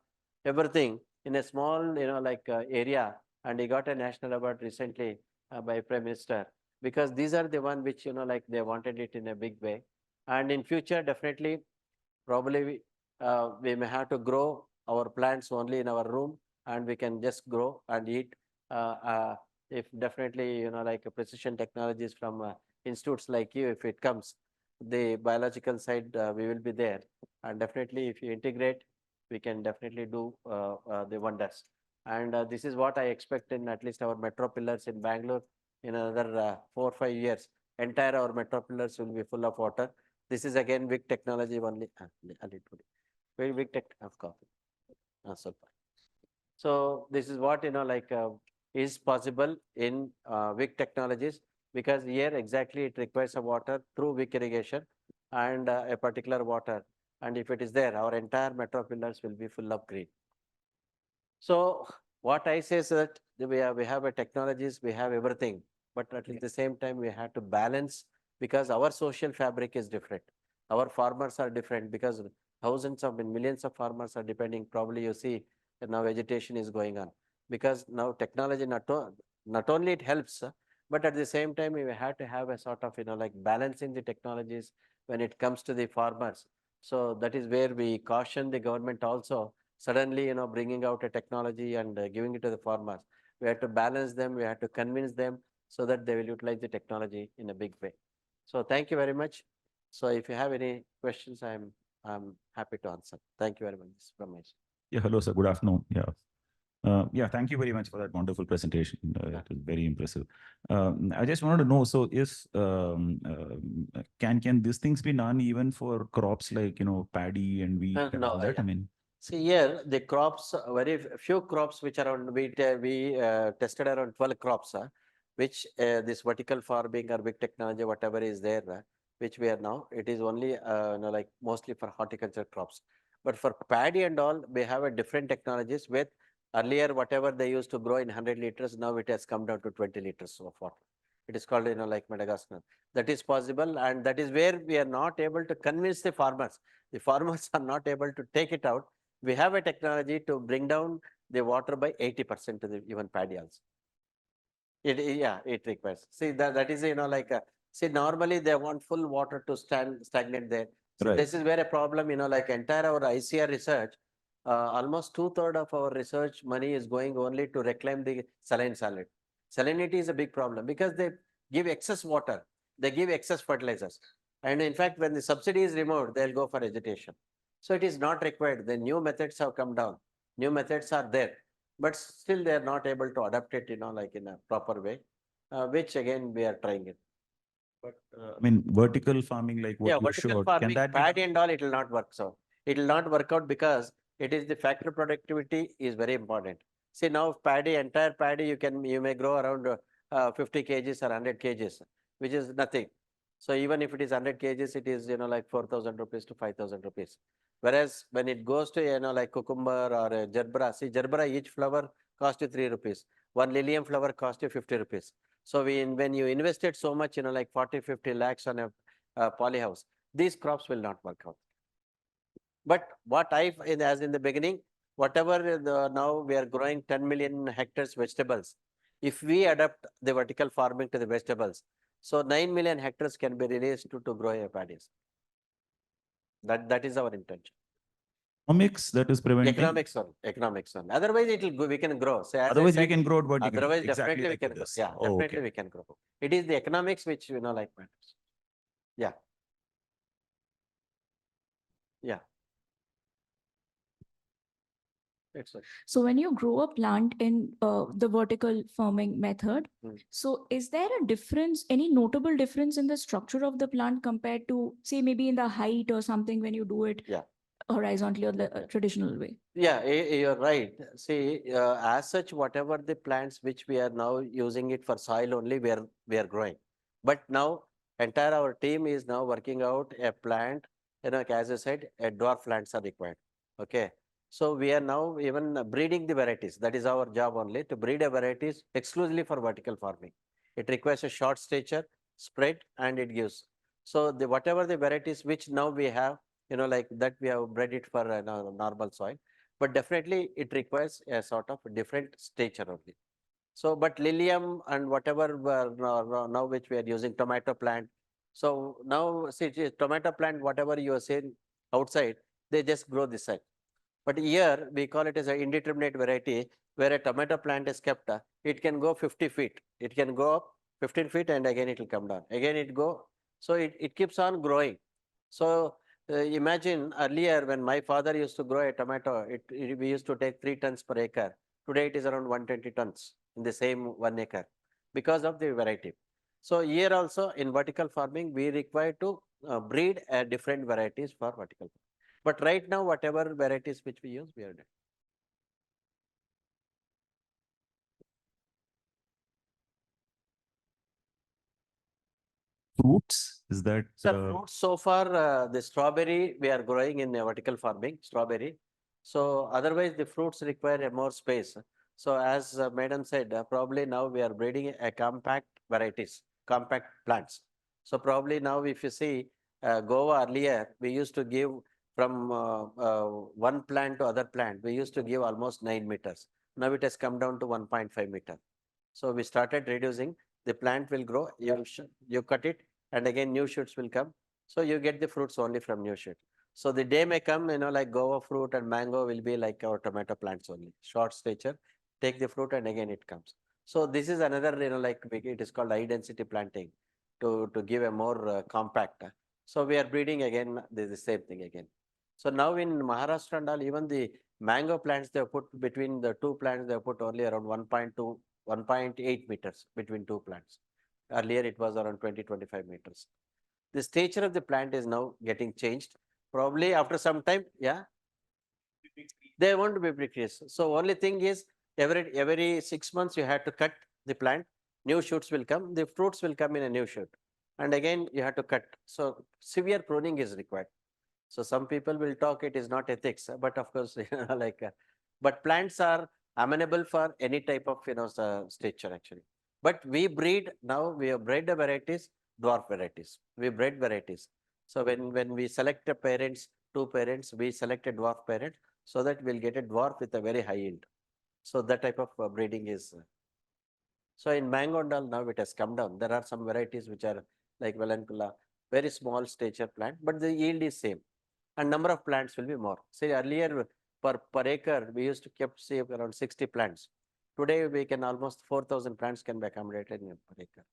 everything in a small, area. And he got a national award recently by Prime Minister, because these are the one which, they wanted it in a big way. And in future, definitely, probably we may have to grow our plants only in our room, and we can just grow and eat. Uh, uh, if definitely, precision technologies from institutes like you, if it comes, the biological side, we will be there. And definitely, if you integrate, we can definitely do the wonders. And this is what I expect in at least our metro pillars in Bangalore. In another 4 or 5 years, entire our metro pillars will be full of water. This is again big technology only. Very big tech of coffee. So this is what is possible in wick technologies, because here exactly it requires a water through wick irrigation and a particular water. And if it is there, our entire metro pillars will be full of green. So what I say is that we have a technologies, we have everything, but at the same time we have to balance, because our social fabric is different. Our farmers are different, because thousands of and millions of farmers are depending. Probably you see that now vegetation is going on, because now technology not only it helps, but at the same time we have to have a sort of balancing the technologies when it comes to the farmers. So that is where we caution the government also, suddenly bringing out a technology and giving it to the farmers. We have to balance them, we have to convince them, so that they will utilize the technology in a big way. So thank you very much. So if you have any questions, I'm happy to answer. Thank you very much. This is Ramesh. Yeah, hello, sir. Good afternoon. Yeah, thank you very much for that wonderful presentation. It was very impressive. I just wanted to know, so can these things be done even for crops like, paddy and wheat and all that? Yeah. I mean, see here, the crops, very few crops which are on, we tested around 12 crops, which this vertical farming or big technology, whatever is there, which we are now, it is only, mostly for horticulture crops. But for paddy and all, we have a different technologies with earlier, whatever they used to grow in 100 liters, now it has come down to 20 liters of water. It is called, like Madagascar. That is possible, and that is where we are not able to convince the farmers. The farmers are not able to take it out. We have a technology to bring down the water by 80% to the even paddy also. It requires. See, that is, see, normally they want full water to stagnate there. So right. this is where a problem, entire our ICR research, almost 2/3 of our research money is going only to reclaim the saline solid. Salinity is a big problem, because they give excess water, they give excess fertilizers. And in fact, when the subsidy is removed, they'll go for vegetation. So it is not required. The new methods have come down. New methods are there, but still they are not able to adapt it, in a proper way, which again we are trying it. But I mean, vertical farming, like what you vertical showed, farming, can that be paddy and all, it will not work. So it will not work out, because it is the factory productivity is very important. See, now paddy, entire paddy, you may grow around 50 kgs or 100 kgs, which is nothing. So even if it is 100 kgs, it is, like 4,000 rupees to 5,000 rupees. Whereas when it goes to, like cucumber or gerbera, see, gerbera, each flower cost you 3 rupees. One lilium flower cost you 50 rupees. So when you invested so much, like 40, 50 lakhs on a polyhouse, these crops will not work out. But what as in the beginning, whatever now we are growing 10 million hectares vegetables. If we adapt the vertical farming to the vegetables, so 9 million hectares can be released to grow a paddies. That is our intention. economics that is preventing? Economics on. Otherwise, we can grow. So as Otherwise, I said, we can grow it vertically. Otherwise, Exactly definitely like we can. this. Yeah, Oh, definitely okay. we can grow. It is the economics which like matters. Yeah. Yeah. So when you grow a plant in the vertical farming method, so is there a difference, any notable difference in the structure of the plant compared to, say, maybe in the height or something when you do it horizontally or the traditional way? Yeah, you're right. See, as such, whatever the plants which we are now using it for soil only, we are growing. But now entire our team is now working out a plant, as I said, a dwarf plants are required. Okay. So we are now even breeding the varieties. That is our job only, to breed a varieties exclusively for vertical farming. It requires a short stature, spread, and it gives. So the whatever the varieties which now we have, like that we have bred it for normal soil. But definitely it requires a sort of different stature only. So, but lilium and whatever now which we are using, tomato plant. So now see tomato plant, whatever you are saying outside, they just grow this side. But here we call it as an indeterminate variety, where a tomato plant is kept. It can go 50 feet. It can go up 15 feet and again it will come down. Again it go. So it keeps on growing. So imagine earlier when my father used to grow a tomato, we used to take 3 tons per acre. Today it is around 120 tons in the same 1 acre because of the variety. So here also in vertical farming, we require to breed different varieties for vertical farming. But right now, whatever varieties which we use, we are doing. Fruits, is that? So fruits, so far, the strawberry we are growing in vertical farming, strawberry. So otherwise the fruits require a more space. So as madam said, probably now we are breeding a compact varieties, compact plants. So probably now if you see Goa earlier, we used to give from one plant to other plant, we used to give almost 9 meters. Now it has come down to 1.5 meter. So we started reducing. The plant will grow. You cut it, and again new shoots will come. So you get the fruits only from new shoot. So the day may come, like guava fruit and mango will be like our tomato plants only. Short stature, take the fruit and again it comes. So this is another, like it is called high density planting to give a more compact. So we are breeding again, the same thing again. So now in Maharashtra and all, even the mango plants, they have put between the two plants, they have put only around 1.2, 1.8 meters between two plants. Earlier it was around 20-25 meters. The stature of the plant is now getting changed. Probably after some time, yeah, they won't be precarious. So only thing is every 6 months you have to cut the plant. New shoots will come. The fruits will come in a new shoot, and again you have to cut. So severe pruning is required. So some people will talk it is not ethics, but of course, but plants are amenable for any type of stature actually. But we breed now. We have bred the varieties, dwarf varieties. We bred varieties. So when we select the parents, two parents, we select a dwarf parent so that we'll get a dwarf with a very high yield. So that type of breeding is. So in mango and all now it has come down. There are some varieties which are like Valencula, very small stature plant, but the yield is same. And number of plants will be more. Say earlier per acre, we used to keep say around 60 plants. Today we can almost 4,000 plants can be accommodated in per acre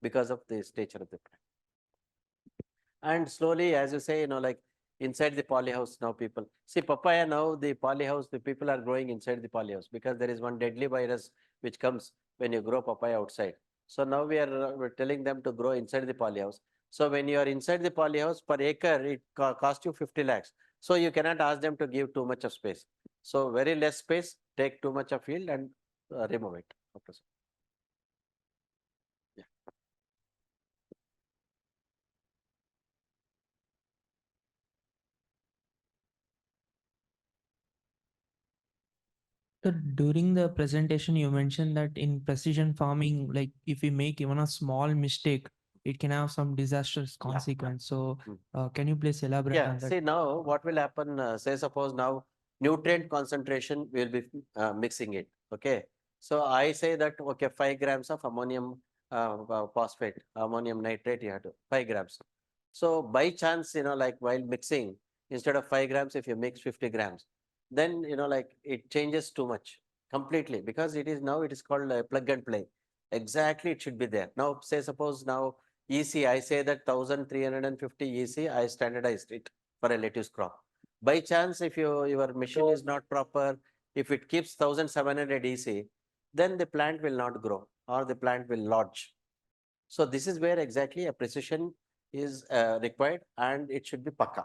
because of the stature of the plant. And slowly, as you say, like inside the polyhouse now people see papaya now the polyhouse, the people are growing inside the polyhouse because there is one deadly virus which comes when you grow papaya outside. So now we're telling them to grow inside the polyhouse. So when you are inside the polyhouse per acre, it costs you 50 lakhs. So you cannot ask them to give too much of space. So very less space, take too much of yield and remove it. Yeah. So during the presentation, you mentioned that in precision farming, like if we make even a small mistake, it can have some disastrous Yeah. consequence. So Mm. can you please elaborate Yeah, on that? see now what will happen, say suppose now nutrient concentration will be mixing it, okay. So I say that, okay, 5 grams of ammonium phosphate, ammonium nitrate, you have to 5 grams. So by chance, like while mixing, instead of 5 grams, if you mix 50 grams, then, like it changes too much completely because it is called plug and play. Exactly, it should be there. Now, say suppose now EC, I say that 1350 EC, I standardized it for a lettuce crop. By chance, if your machine is not proper, if it keeps 1700 EC, then the plant will not grow or the plant will lodge. So this is where exactly a precision is required and it should be pakka.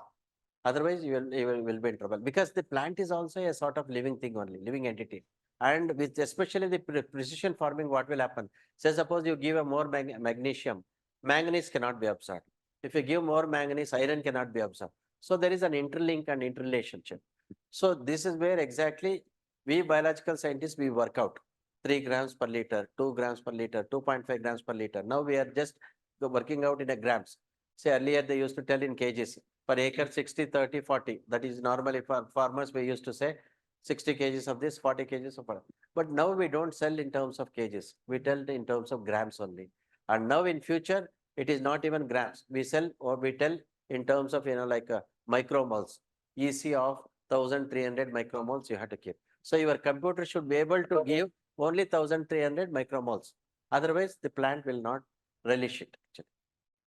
Otherwise, you will be in trouble because the plant is also a sort of living thing only, living entity. And with especially the precision farming, what will happen? Say suppose you give a more magnesium, manganese cannot be absorbed. If you give more manganese, iron cannot be absorbed. So there is an interlink and interrelationship. So this is where exactly we biological scientists, we work out 3 grams per liter, 2 grams per liter, 2.5 grams per liter. Now we are just working out in a grams. Say earlier they used to tell in kgs. Per acre 60, 30, 40. That is normally for farmers we used to say 60 kgs of this, 40 kgs of that. But now we don't sell in terms of kgs. We tell in terms of grams only. And now in future, it is not even grams. We sell or we tell in terms of, like micromoles. EC of 1300 micromoles you have to keep. So your computer should be able to give only 1300 micromoles. Otherwise, the plant will not relish it. Actually.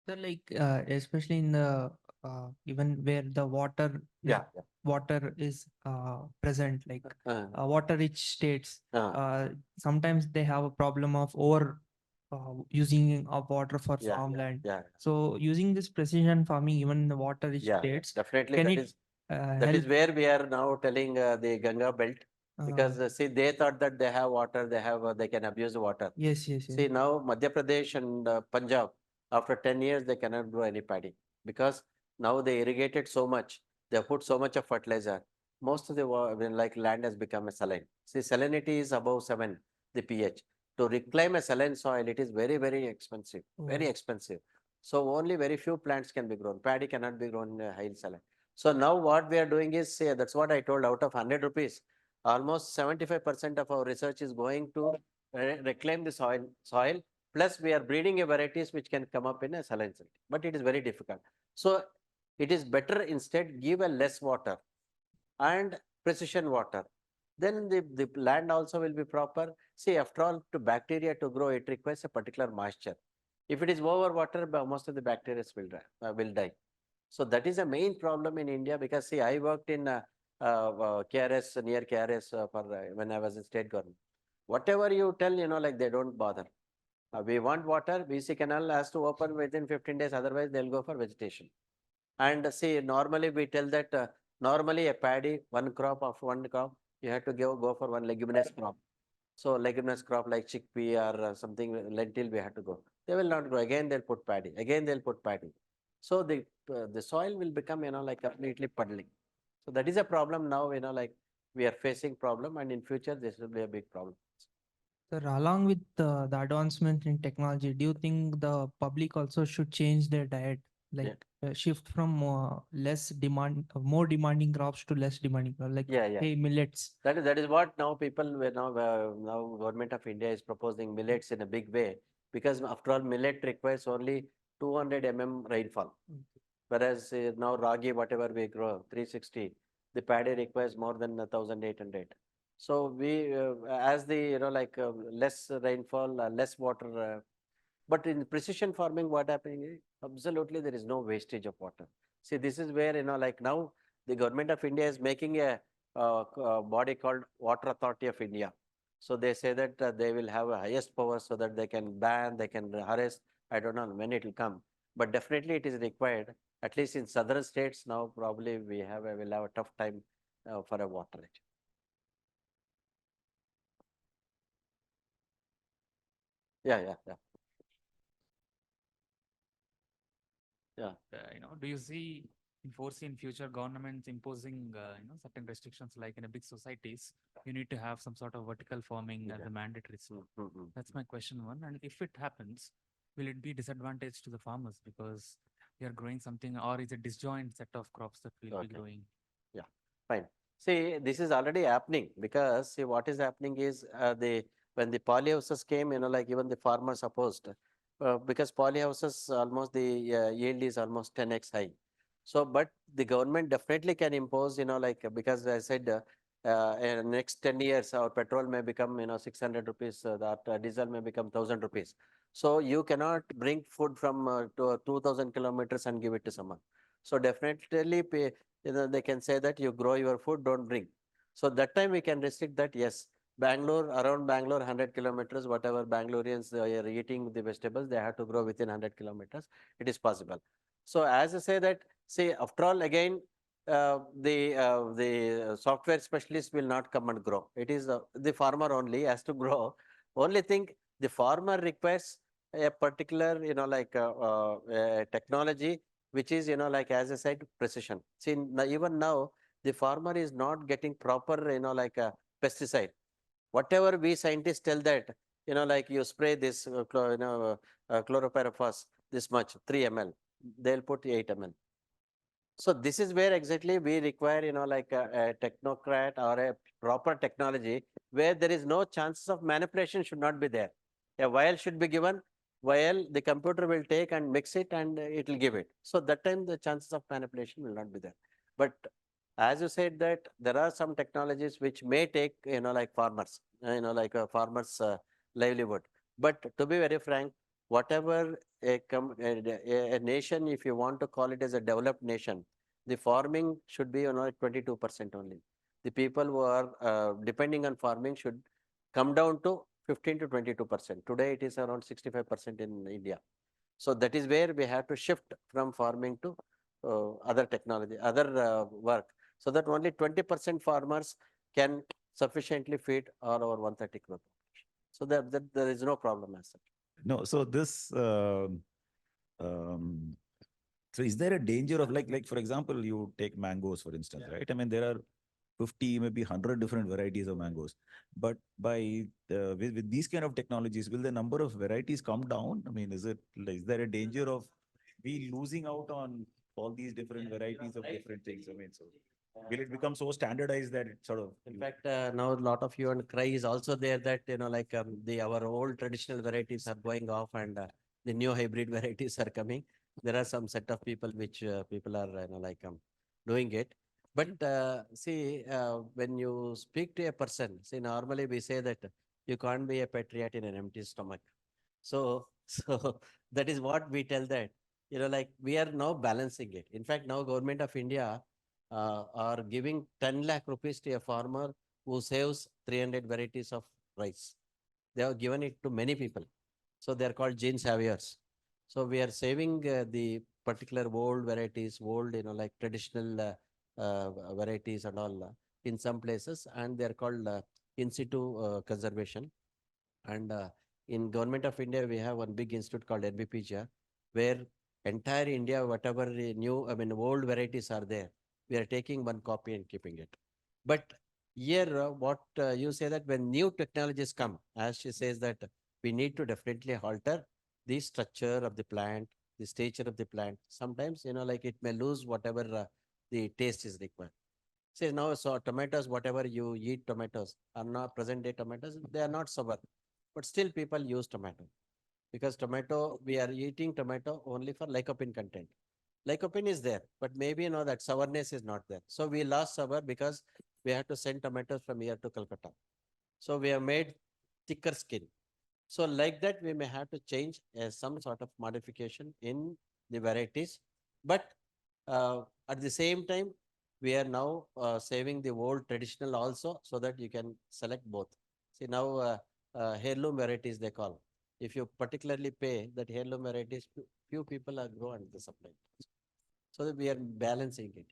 So like especially in the even where the water Yeah. water is present, like water rich states, uh, sometimes they have a problem of over using of water for farmland. yeah. So using this precision farming even in the water rich states, Definitely can that it is that is where we are now telling the Ganga belt. Because see, they thought that they have water, they can abuse the water. yes. See, now Madhya Pradesh and Punjab, after 10 years, they cannot grow any paddy because now they irrigated so much, they have put so much of fertilizer. Most of the like land has become a saline. See, salinity is above 7, the pH. To reclaim a saline soil, it is very, very expensive, very expensive. So only very few plants can be grown. Paddy cannot be grown in a high saline. So now what we are doing is, say, that's what I told, out of 100 rupees, almost 75% of our research is going to reclaim the soil. Plus we are breeding a varieties which can come up in a saline state, but it is very difficult. So it is better instead give a less water and precision water. Then the land also will be proper. See, after all, to bacteria to grow, it requires a particular moisture. If it is over water, most of the bacteria will die. So that is a main problem in India because see, I worked in KRS, near KRS when I was in state government. Whatever you tell, like they don't bother. We want water, BC canal has to open within 15 days, otherwise they'll go for vegetation. And see, normally we tell that normally a paddy, one crop, you have to go for one leguminous crop. So leguminous crop like chickpea or something, lentil, we have to go. They will not grow. Again, they'll put paddy. Again, they'll put paddy. So the soil will become, like completely puddling. So that is a problem now, like we are facing problem, and in future this will be a big problem. Sir, along with the advancement in technology, do you think the public also should change their diet, like shift from more demanding crops to less demanding crops, like hey, millets? That is what now people now government of India is proposing millets in a big way, because after all millet requires only 200 rainfall, whereas now ragi whatever we grow 360, the paddy requires more than 1800. So we as the less rainfall, less water. But in precision farming, what happening is absolutely there is no wastage of water. See, this is where like now the government of India is making a body called Water Authority of India. So they say that they will have a highest power so that they can ban, they can harass. I don't know when it will come, but definitely it is required. At least in southern states now, probably will have a tough time for a water. Yeah. Do you foresee in future governments imposing, certain restrictions like in a big societies, you need to have some sort of vertical farming as a mandatory. That's my question one. And if it happens, will it be disadvantage to the farmers because they are growing something, or is it disjoint set of crops that will be growing? Yeah, fine. See, this is already happening because see what is happening is when the polyhouses came, like even the farmers opposed because polyhouses almost the yield is almost 10x high. So, but the government definitely can impose, because I said in next 10 years our petrol may become 600 rupees, that diesel may become 1000 rupees. So you cannot bring food from 2000 kilometers and give it to someone. So definitely they can say that you grow your food, don't bring. So that time we can restrict that, yes, around Bangalore, 100 kilometers, whatever Bangaloreans are eating the vegetables, they have to grow within 100 kilometers. It is possible. So as I say that, see, after all, again, the software specialist will not come and grow. It is the farmer only has to grow. Only thing the farmer requires a particular, technology, which is, as I said, precision. See, even now, the farmer is not getting proper, pesticide. Whatever we scientists tell that, you spray this, chlorpyrifos, this much, 3 ml, they'll put 8 ml. So this is where exactly we require, a technocrat or a proper technology where there is no chances of manipulation should not be there. A vial should be given, vial the computer will take and mix it and it will give it. So that time the chances of manipulation will not be there. But as you said that there are some technologies which may take, farmers, farmers' livelihood. But to be very frank, whatever a nation, if you want to call it as a developed nation, the farming should be 22% only. The people who are depending on farming should come down to 15 to 22%. Today it is around 65% in India. So that is where we have to shift from farming to other technology, other work, so that only 20% farmers can sufficiently feed all our 130 crore population. So that there is no problem as such. No, so this, um, so is there a danger of like for example, you take mangoes, for instance, right? I mean, there are 50, maybe 100 different varieties of mangoes. But with these kind of technologies, will the number of varieties come down? I mean, is there a danger of we losing out on all these different varieties of different things? I mean, so will it become so standardized that it sort of? In fact, now a lot of you and cry is also there that, our old traditional varieties are going off and the new hybrid varieties are coming. There are some set of people which people are, doing it. But see, when you speak to a person, see, normally we say that you can't be a patriot in an empty stomach. So, so that is what we tell that, we are now balancing it. In fact, now Government of India are giving 10 lakh rupees to a farmer who saves 300 varieties of rice. They have given it to many people. So they are called gene saviors. So we are saving the particular old varieties, old, traditional varieties and all in some places, and they are called in situ conservation. And in Government of India, we have one big institute called NBPGR, where entire India, whatever old varieties are there, we are taking one copy and keeping it. But here, what you say that when new technologies come, as she says that we need to definitely alter the structure of the plant, the stature of the plant. Sometimes, it may lose whatever the taste is required. Say now, so tomatoes, whatever you eat tomatoes are not present day tomatoes, they are not sour, but still people use tomato because tomato, we are eating tomato only for lycopene content. Lycopene is there, but maybe that sourness is not there. So we lost sour because we had to send tomatoes from here to Calcutta. So we have made thicker skin. So like that, we may have to change some sort of modification in the varieties. But at the same time, we are now saving the old traditional also so that you can select both. See now heirloom varieties they call. If you particularly pay that heirloom varieties, few people are grow under the supply. So that we are balancing it.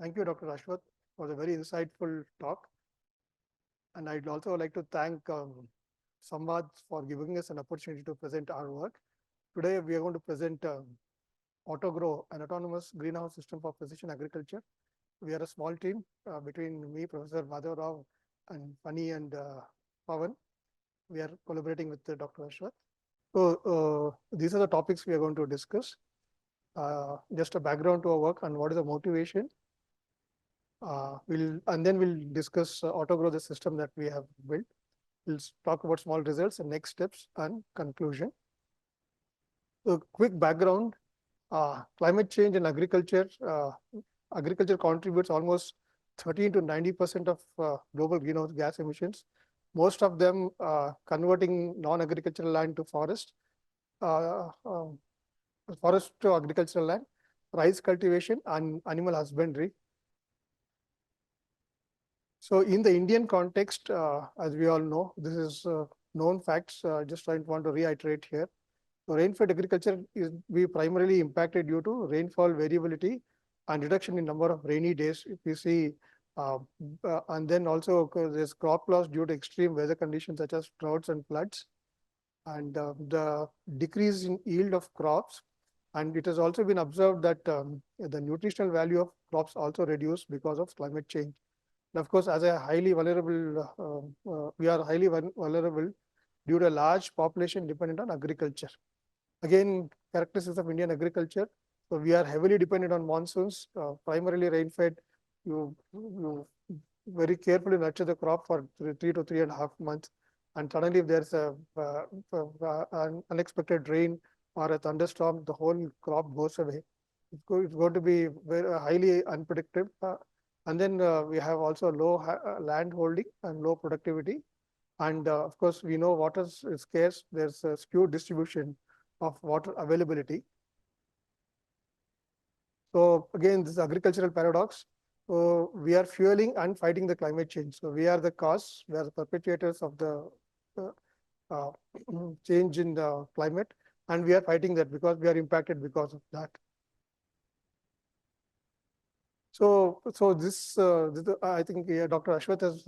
Thank you, Dr. Aswath, for the very insightful talk. And I'd also like to thank Samvaad for giving us an opportunity to present our work. Today, we are going to present AutoGrow, an autonomous greenhouse system for precision agriculture. We are a small team between me, Professor Madhav Rao, and Pani and Pawan. We are collaborating with Dr. Aswath. So these are the topics we are going to discuss. Just a background to our work and what is the motivation. Then we'll discuss AutoGrow, the system that we have built. We'll talk about small results and next steps and conclusion. So quick background, climate change and agriculture. Agriculture contributes almost 13 to 90% of global greenhouse gas emissions. Most of them converting non-agricultural land to forest, forest to agricultural land, rice cultivation and animal husbandry. So in the Indian context, as we all know, this is known facts, just I want to reiterate here. So rain-fed agriculture is primarily impacted due to rainfall variability and reduction in number of rainy days. If you see And then also there's crop loss due to extreme weather conditions such as droughts and floods, and the decrease in yield of crops. And it has also been observed that the nutritional value of crops also reduced because of climate change. And of course, as a highly vulnerable, we are highly vulnerable due to a large population dependent on agriculture. Again, characteristics of Indian agriculture. So we are heavily dependent on monsoons, primarily rain-fed. You very carefully nurture the crop for 3 to 3.5 months, and suddenly if there's an unexpected rain or a thunderstorm, the whole crop goes away. It's going to be very highly unpredictable. And then we have also low land holding and low productivity. And of course, we know water is scarce. There's a skewed distribution of water availability. So again, this agricultural paradox. So we are fueling and fighting the climate change. So we are the cause, we are the perpetrators of the uh, change in the climate, and we are fighting that because we are impacted because of that. So this I think Dr. Aswath has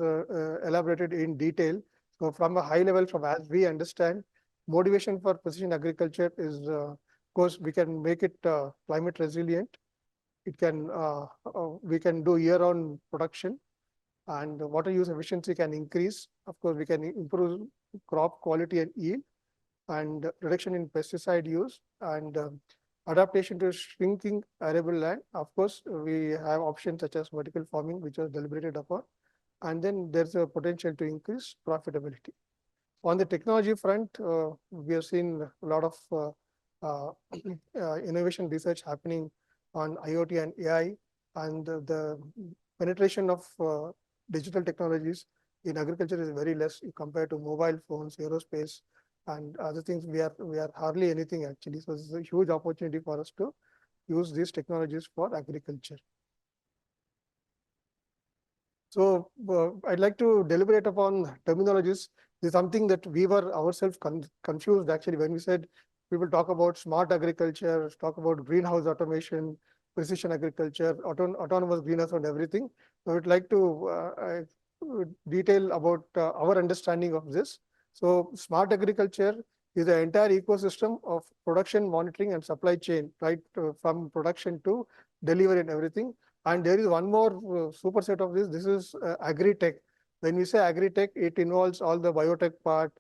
elaborated in detail. So from a high level, from as we understand, motivation for precision agriculture is, of course, we can make it climate resilient. It can we can do year-round production, and water use efficiency can increase. Of course, we can improve crop quality and yield, and reduction in pesticide use, and adaptation to shrinking arable land. Of course, we have options such as vertical farming, which was deliberated upon, and then there's a potential to increase profitability. On the technology front, we have seen a lot of innovation research happening on IoT and AI, and the penetration of digital technologies in agriculture is very less compared to mobile phones, aerospace, and other things. We are hardly anything actually. So this is a huge opportunity for us to use these technologies for agriculture. So I'd like to deliberate upon terminologies. This is something that we were ourselves confused actually when we said people talk about smart agriculture, talk about greenhouse automation, precision agriculture, autonomous greenhouse and everything. So I'd like to detail about our understanding of this. So smart agriculture is the entire ecosystem of production, monitoring, and supply chain, right, from production to delivery and everything. And there is one more superset of this. This is agri-tech. When we say agri-tech, it involves all the biotech part,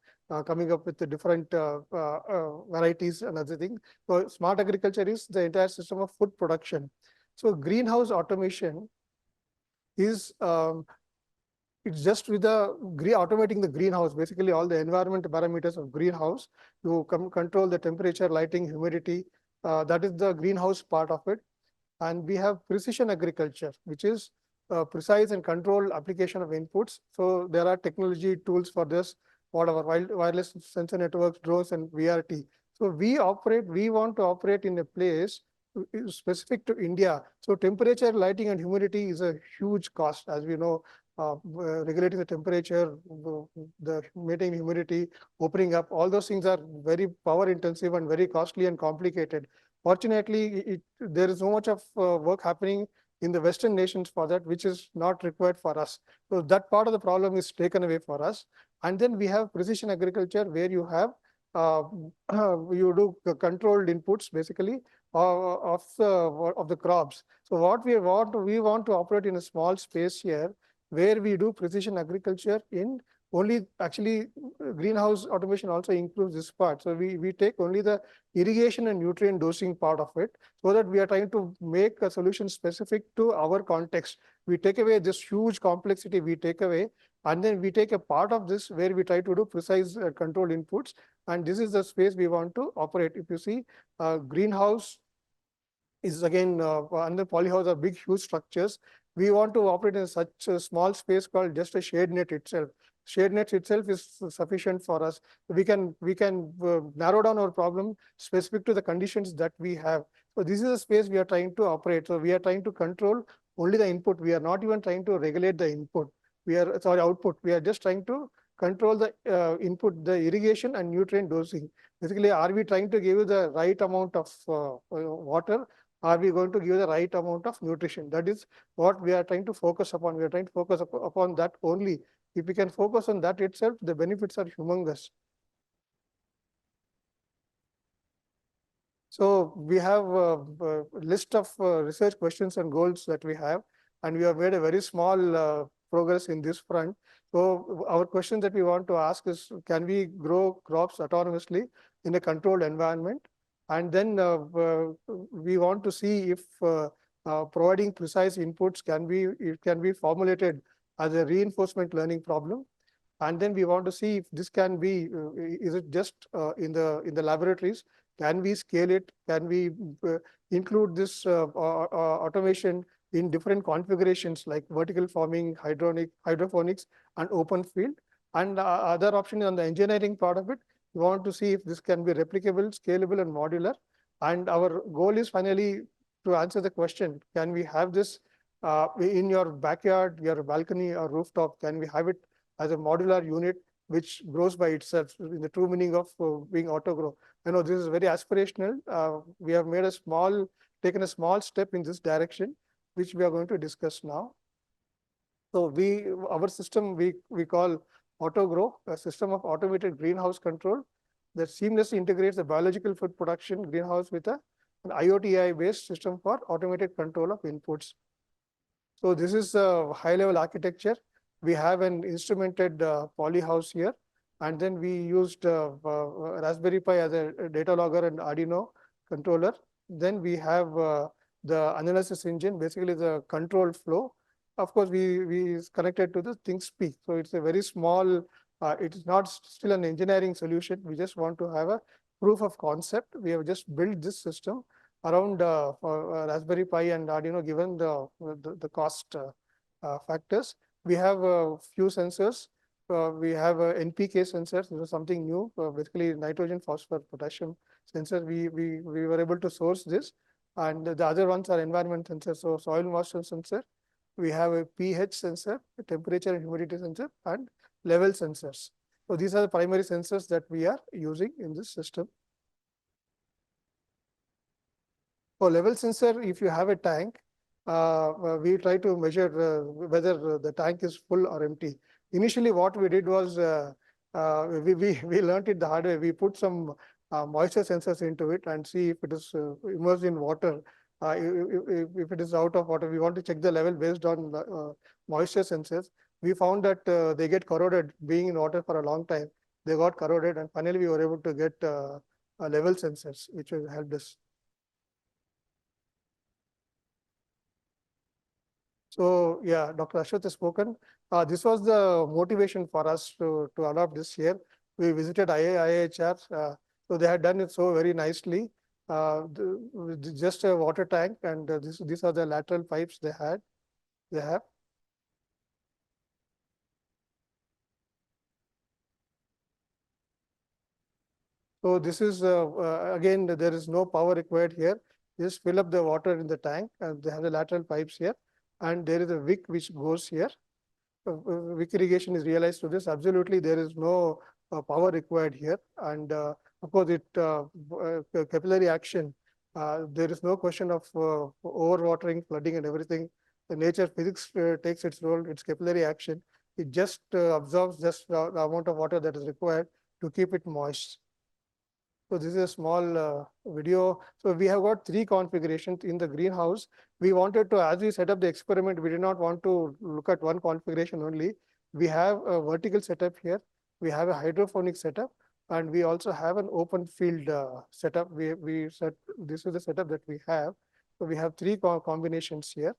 coming up with the different varieties and other things. So smart agriculture is the entire system of food production. So greenhouse automation is it's just with the automating the greenhouse, basically all the environment parameters of greenhouse. You control the temperature, lighting, humidity. That is the greenhouse part of it. And we have precision agriculture, which is precise and controlled application of inputs. So there are technology tools for this, whatever, wireless sensor networks, drones, and VRT. So we want to operate in a place specific to India. So temperature, lighting, and humidity is a huge cost, as we know. Regulating the temperature, the maintaining humidity, opening up, all those things are very power intensive and very costly and complicated. Fortunately, there is so much of work happening in the Western nations for that, which is not required for us. So that part of the problem is taken away for us. And then we have precision agriculture, where you have you do controlled inputs basically of the crops. So what we want to operate in a small space here, where we do precision agriculture in only actually greenhouse automation also includes this part. So we take only the irrigation and nutrient dosing part of it, so that we are trying to make a solution specific to our context. We take away this huge complexity, we take away, and then we take a part of this where we try to do precise controlled inputs. And this is the space we want to operate. If you see, greenhouse is again under polyhouse are big, huge structures. We want to operate in such a small space called just a shade net itself. Shade net itself is sufficient for us. We can narrow down our problem specific to the conditions that we have. So this is a space we are trying to operate. So we are trying to control only the input. We are not even trying to regulate the input. Output. We are just trying to control the input, the irrigation and nutrient dosing. Basically, are we trying to give you the right amount of water, are we going to give the right amount of nutrition? That is what we are trying to focus upon. We are trying to focus upon that only. If we can focus on that itself, the benefits are humongous. So we have a list of research questions and goals that we have, and we have made a very small progress in this front. So our question that we want to ask is, can we grow crops autonomously in a controlled environment? And then we want to see if providing precise inputs it can be formulated as a reinforcement learning problem. And then we want to see if this can be, is it just in the laboratories? Can we scale it? Can we include this automation in different configurations like vertical farming, hydroponics, and open field? And other option on the engineering part of it, we want to see if this can be replicable, scalable, and modular. And our goal is finally to answer the question, can we have this in your backyard, your balcony, or rooftop? Can we have it as a modular unit which grows by itself in the true meaning of being auto-grow? I know this is very aspirational. We have taken a small step in this direction, which we are going to discuss now. So our system we call AutoGrow, a system of automated greenhouse control that seamlessly integrates the biological food production greenhouse with an IoT-based system for automated control of inputs. So this is a high-level architecture. We have an instrumented poly house here, and then we used Raspberry Pi as a data logger and Arduino controller. Then we have the analysis engine, basically the control flow. Of course, we connected to the ThinkSpeak. So it's a very small, it is not still an engineering solution. We just want to have a proof of concept. We have just built this system around Raspberry Pi and Arduino, given the cost factors. We have a few sensors. We have NPK sensors. This is something new, basically nitrogen, phosphorus, potassium sensor. We were able to source this. And the other ones are environment sensors. So soil moisture sensor. We have a pH sensor, a temperature and humidity sensor, and level sensors. So these are the primary sensors that we are using in this system. For level sensor, if you have a tank, we try to measure whether the tank is full or empty. Initially, what we did was we learned it the hard way. We put some moisture sensors into it and see if it is immersed in water. If it is out of water, we want to check the level based on moisture sensors. We found that they get corroded being in water for a long time. They got corroded, and finally we were able to get level sensors, which will help us. So yeah, Dr. Aswath has spoken. This was the motivation for us to adopt this here. We visited IIHR, so they had done it so very nicely. Just a water tank, and these are the lateral pipes they have. So this is again, there is no power required here. Just fill up the water in the tank, and they have the lateral pipes here, and there is a wick which goes here. Wick irrigation is realized to this. Absolutely, there is no power required here, and of course, capillary action. There is no question of overwatering, flooding, and everything. The nature physics takes its role. It's capillary action. It just absorbs just the amount of water that is required to keep it moist. So this is a small video. So we have got 3 configurations in the greenhouse. We wanted to, as we set up the experiment, we did not want to look at one configuration only. We have a vertical setup here. We have a hydroponic setup, and we also have an open field setup. This is the setup that we have. So we have 3 combinations here.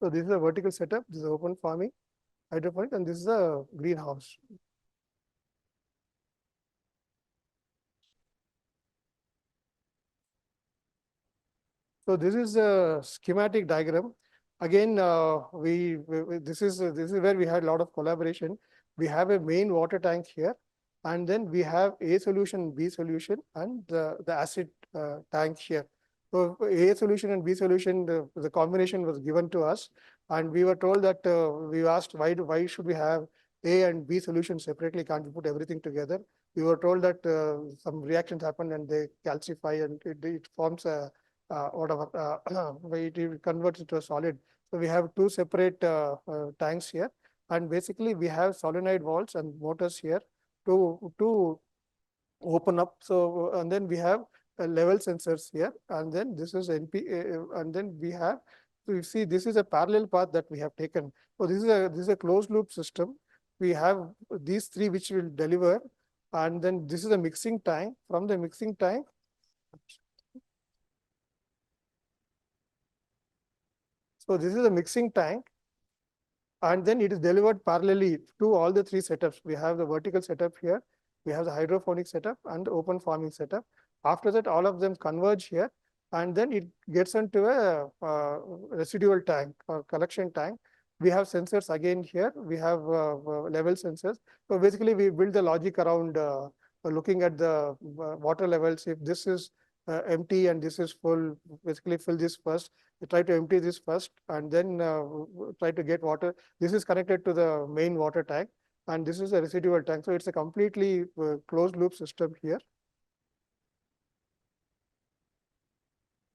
So this is a vertical setup. This is open farming, hydroponic, and this is a greenhouse. So this is a schematic diagram. Again, this is where we had a lot of collaboration. We have a main water tank here, and then we have A solution, B solution, and the acid tank here. So A solution and B solution, the combination was given to us, and we were told that we asked why should we have A and B solution separately? Can't we put everything together? We were told that some reactions happen and they calcify and it forms a whatever it converts into a solid. So we have two separate tanks here, and basically we have solenoid valves and motors here to open up. So and then we have level sensors here, and then this is and then we have. So you see, this is a parallel path that we have taken. So this is a closed loop system. We have these three which will deliver, and then this is a mixing tank. From the mixing tank, so this is a mixing tank, and then it is delivered parallelly to all the three setups. We have the vertical setup here, we have the hydroponic setup and the open farming setup. After that, all of them converge here, and then it gets into a residual tank or collection tank. We have sensors again here. We have level sensors. So basically, we build the logic around looking at the water levels. If this is empty and this is full, basically fill this first. We try to empty this first, and then try to get water. This is connected to the main water tank, and this is a residual tank. So it's a completely closed loop system here.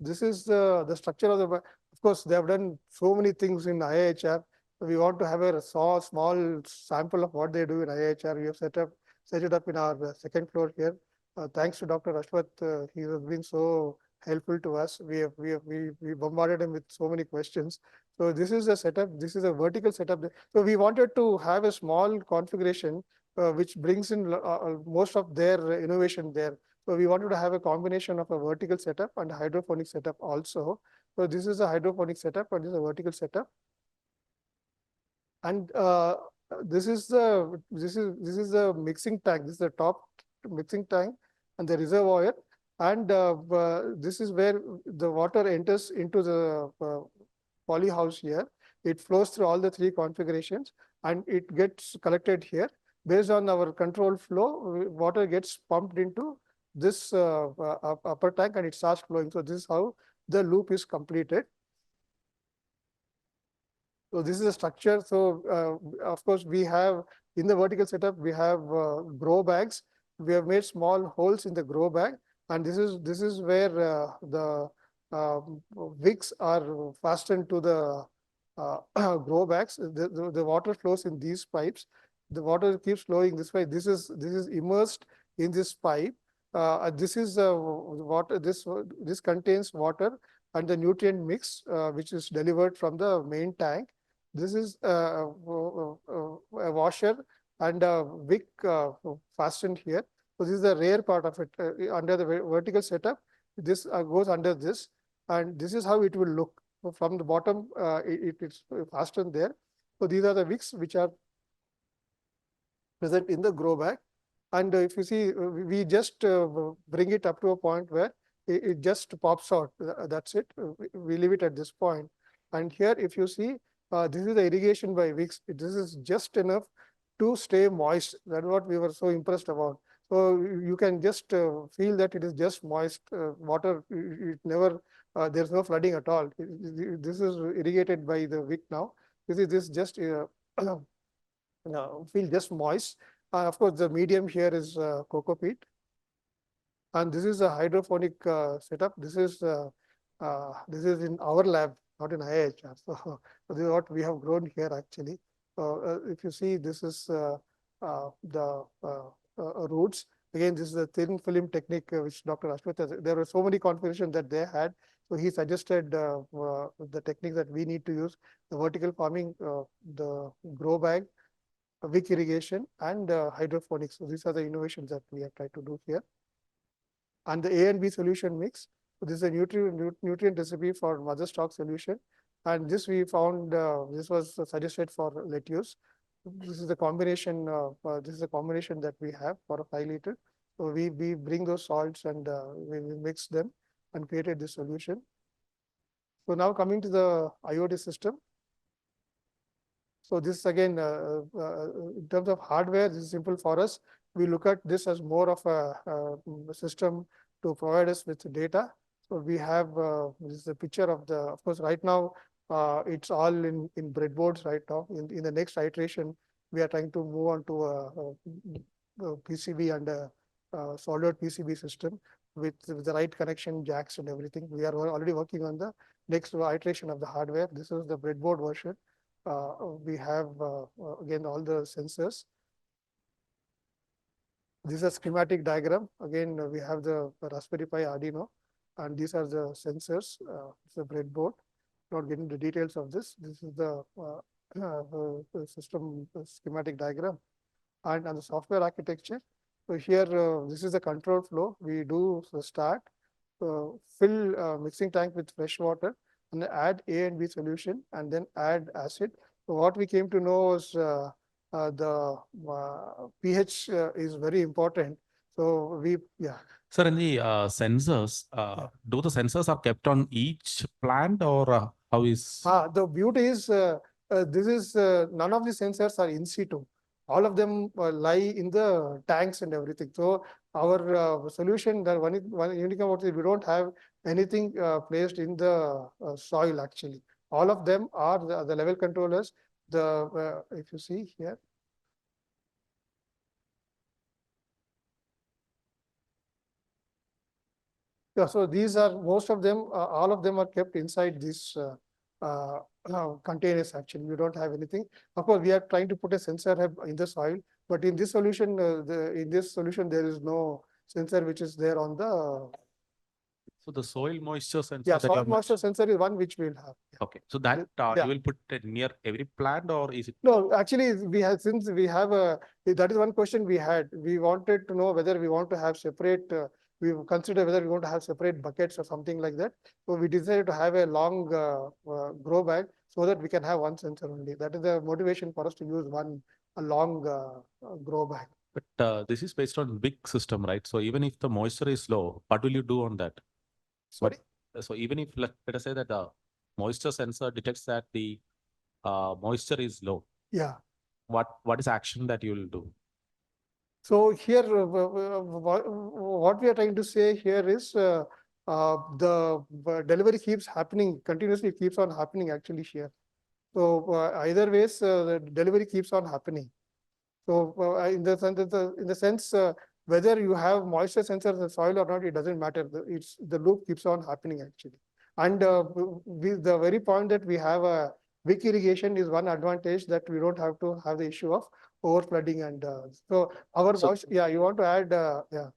This is the structure of the. Of course, they have done so many things in IIHR. We want to have a small sample of what they do in IIHR. We have set it up in our second floor here. Thanks to Dr. Aswath, he has been so helpful to us. We bombarded him with so many questions. So this is a setup. This is a vertical setup. So we wanted to have a small configuration which brings in most of their innovation there. So we wanted to have a combination of a vertical setup and a hydroponic setup also. So this is a hydroponic setup and this is a vertical setup. And this is the mixing tank. This is the top mixing tank and the reservoir. And this is where the water enters into the poly house here. It flows through all the three configurations and it gets collected here. Based on our control flow, water gets pumped into this upper tank and it starts flowing. So this is how the loop is completed. So this is the structure. So of course, we have in the vertical setup, we have grow bags. We have made small holes in the grow bag, and this is where the wicks are fastened to the grow bags. The water flows in these pipes. The water keeps flowing this way. This is immersed in this pipe. This is water. This contains water and the nutrient mix, which is delivered from the main tank. This is a washer and a wick fastened here. So this is the rear part of it. Under the vertical setup, this goes under this, and this is how it will look. So from the bottom, it's fastened there. So these are the wicks which are present in the grow bag. And if you see, we just bring it up to a point where it just pops out. That's it. We leave it at this point. And here, if you see, this is the irrigation by wicks. This is just enough to stay moist. That's what we were so impressed about. So you can just feel that it is just moist water. It never, there's no flooding at all. This is irrigated by the wick now. This just feel just moist. Of course, the medium here is coco peat. And this is a hydroponic setup. This is in our lab, not in IIHR. So this is what we have grown here actually. If you see, this is the roots. Again, this is a thin film technique which Dr. Aswath has. There were so many configurations that they had. So he suggested the technique that we need to use: the vertical farming, the grow bag, wick irrigation, and hydroponics. So these are the innovations that we have tried to do here. And the A and B solution mix. So this is a nutrient recipe for mother stock solution. And this we found, this was suggested for lettuce. This is the combination, this is a combination that we have for a 5 liter. So we bring those salts and we mix them and created this solution. So now coming to the IoT system. So this again, in terms of hardware, this is simple for us. We look at this as more of a system to provide us with data. So we have this is a picture of the, of course, right now it's all in breadboards right now. In the next iteration, we are trying to move on to a PCB and a soldered PCB system with the right connection jacks and everything. We are already working on the next iteration of the hardware. This is the breadboard version. We have again all the sensors. This is a schematic diagram. Again, we have the Raspberry Pi Arduino, and these are the sensors. It's a breadboard. Not getting the details of this. This is the system schematic diagram, and on the software architecture. So here, this is the control flow. We do start, fill mixing tank with fresh water, and then add A and B solution, and then add acid. So what we came to know is the pH is very important. So Sir, in the sensors, do the sensors are kept on each plant or how is? The beauty is this is none of the sensors are in situ. All of them lie in the tanks and everything. So our solution, the one unique about it, we don't have anything placed in the soil actually. All of them are the level controllers. If you see here. Yeah, so these are most of them, all of them are kept inside these containers actually. We don't have anything. Of course, we are trying to put a sensor hub in the soil, but in this solution, there is no sensor which is there on the. So the soil moisture sensor. Yeah, that you soil have moisture mentioned. sensor is one which we'll have. Yeah. Okay, so that Yeah. you will put it near every plant or is it? No, actually, we have since we have that is one question we had. We wanted to know whether we want to have separate. We consider whether we want to have separate buckets or something like that. So we decided to have a long grow bag so that we can have one sensor only. That is the motivation for us to use a long grow bag. But this is based on big system, right? So even if the moisture is low, what will you do on that? Sorry. So even if let us say that the moisture sensor detects that the moisture is low, Yeah. what is action that you will do? So here, what we are trying to say here is the delivery keeps happening continuously. It keeps on happening actually here. So either ways, the delivery keeps on happening. So in the sense, whether you have moisture sensors in the soil or not, it doesn't matter. The loop keeps on happening actually. And the very point that we have a weak irrigation is one advantage that we don't have to have the issue of over flooding and so our moisture. Yeah, you want to add yeah.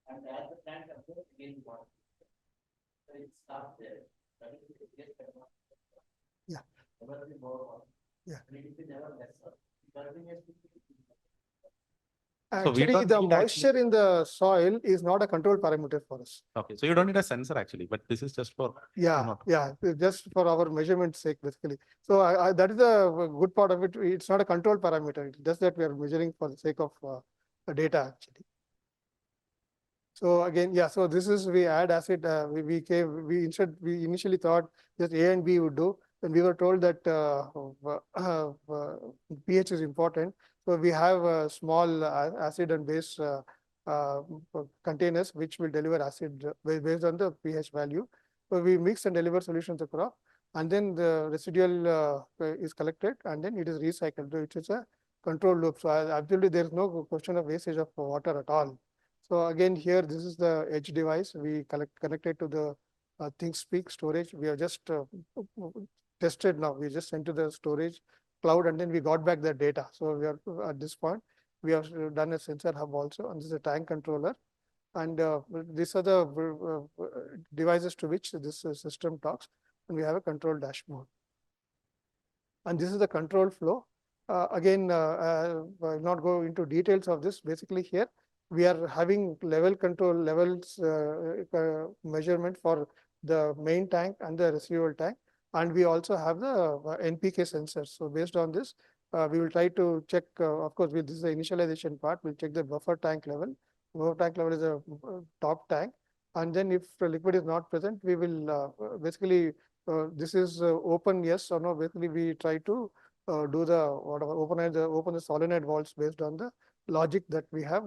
And as the plant approaches again one, so it stops there. That is the biggest advantage. Yeah. Never be more. Yeah. And it is never lesser. So we Actually, don't the need moisture in the soil is not a control parameter for us. Okay, so you don't need a sensor actually, but this is just for. Yeah, just for our measurement sake, basically. So that is the good part of it. It's not a control parameter. It's just that we are measuring for the sake of data actually. So again, yeah. So this is we add acid. We initially thought just A and B would do. Then we were told that pH is important. So we have small acid and base containers which will deliver acid based on the pH value. So we mix and deliver solutions to crop, and then the residual is collected and then it is recycled. So it is a control loop. So absolutely there is no question of wastage of water at all. So again here this is the edge device we connected to the ThinkSpeak storage. We have just tested now. We just sent to the storage cloud and then we got back the data. So we are at this point we have done a sensor hub also, and this is a tank controller. And these are the devices to which this system talks, and we have a control dashboard. And this is the control flow. Again, I'll not go into details of this. Basically here, we are having level control levels measurement for the main tank and the residual tank. And we also have the NPK sensors. So based on this, we will try to check, of course, this is the initialization part. We'll check the buffer tank level Lower tank level is a top tank. And then if the liquid is not present, we will basically, this is open yes or no. Basically, we try to do the whatever open the solenoid valves based on the logic that we have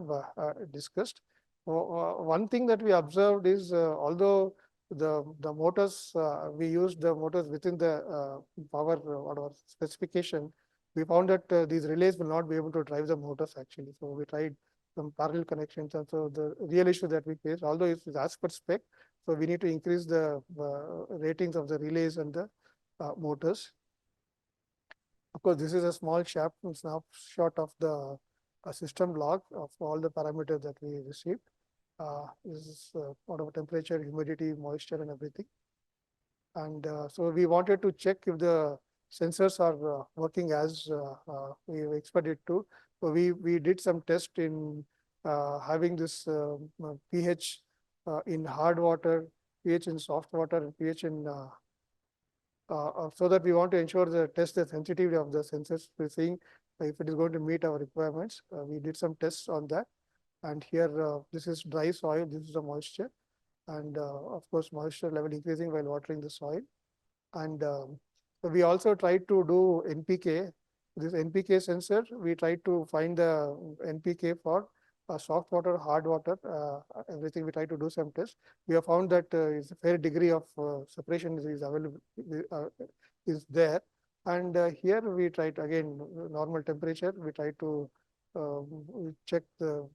discussed. One thing that we observed is although the motors we used the motors within the power whatever specification, we found that these relays will not be able to drive the motors actually. So we tried some parallel connections, and so the real issue that we face, although it's as per spec, so we need to increase the ratings of the relays and the motors. Of course, this is a small snapshot of the system log of all the parameters that we received. This is whatever temperature, humidity, moisture, and everything. And so we wanted to check if the sensors are working as we expected to. So we did some test in having this pH in hard water, pH in soft water, and pH in so that we want to ensure the sensitivity of the sensors. We're seeing if it is going to meet our requirements. We did some tests on that. And here, this is dry soil, this is the moisture. And of course, moisture level increasing while watering the soil. And we also tried to do NPK. This NPK sensor, we tried to find the NPK for soft water, hard water, everything. We tried to do some tests. We have found that is a fair degree of separation is available, is there. And here we tried again normal temperature. We tried to check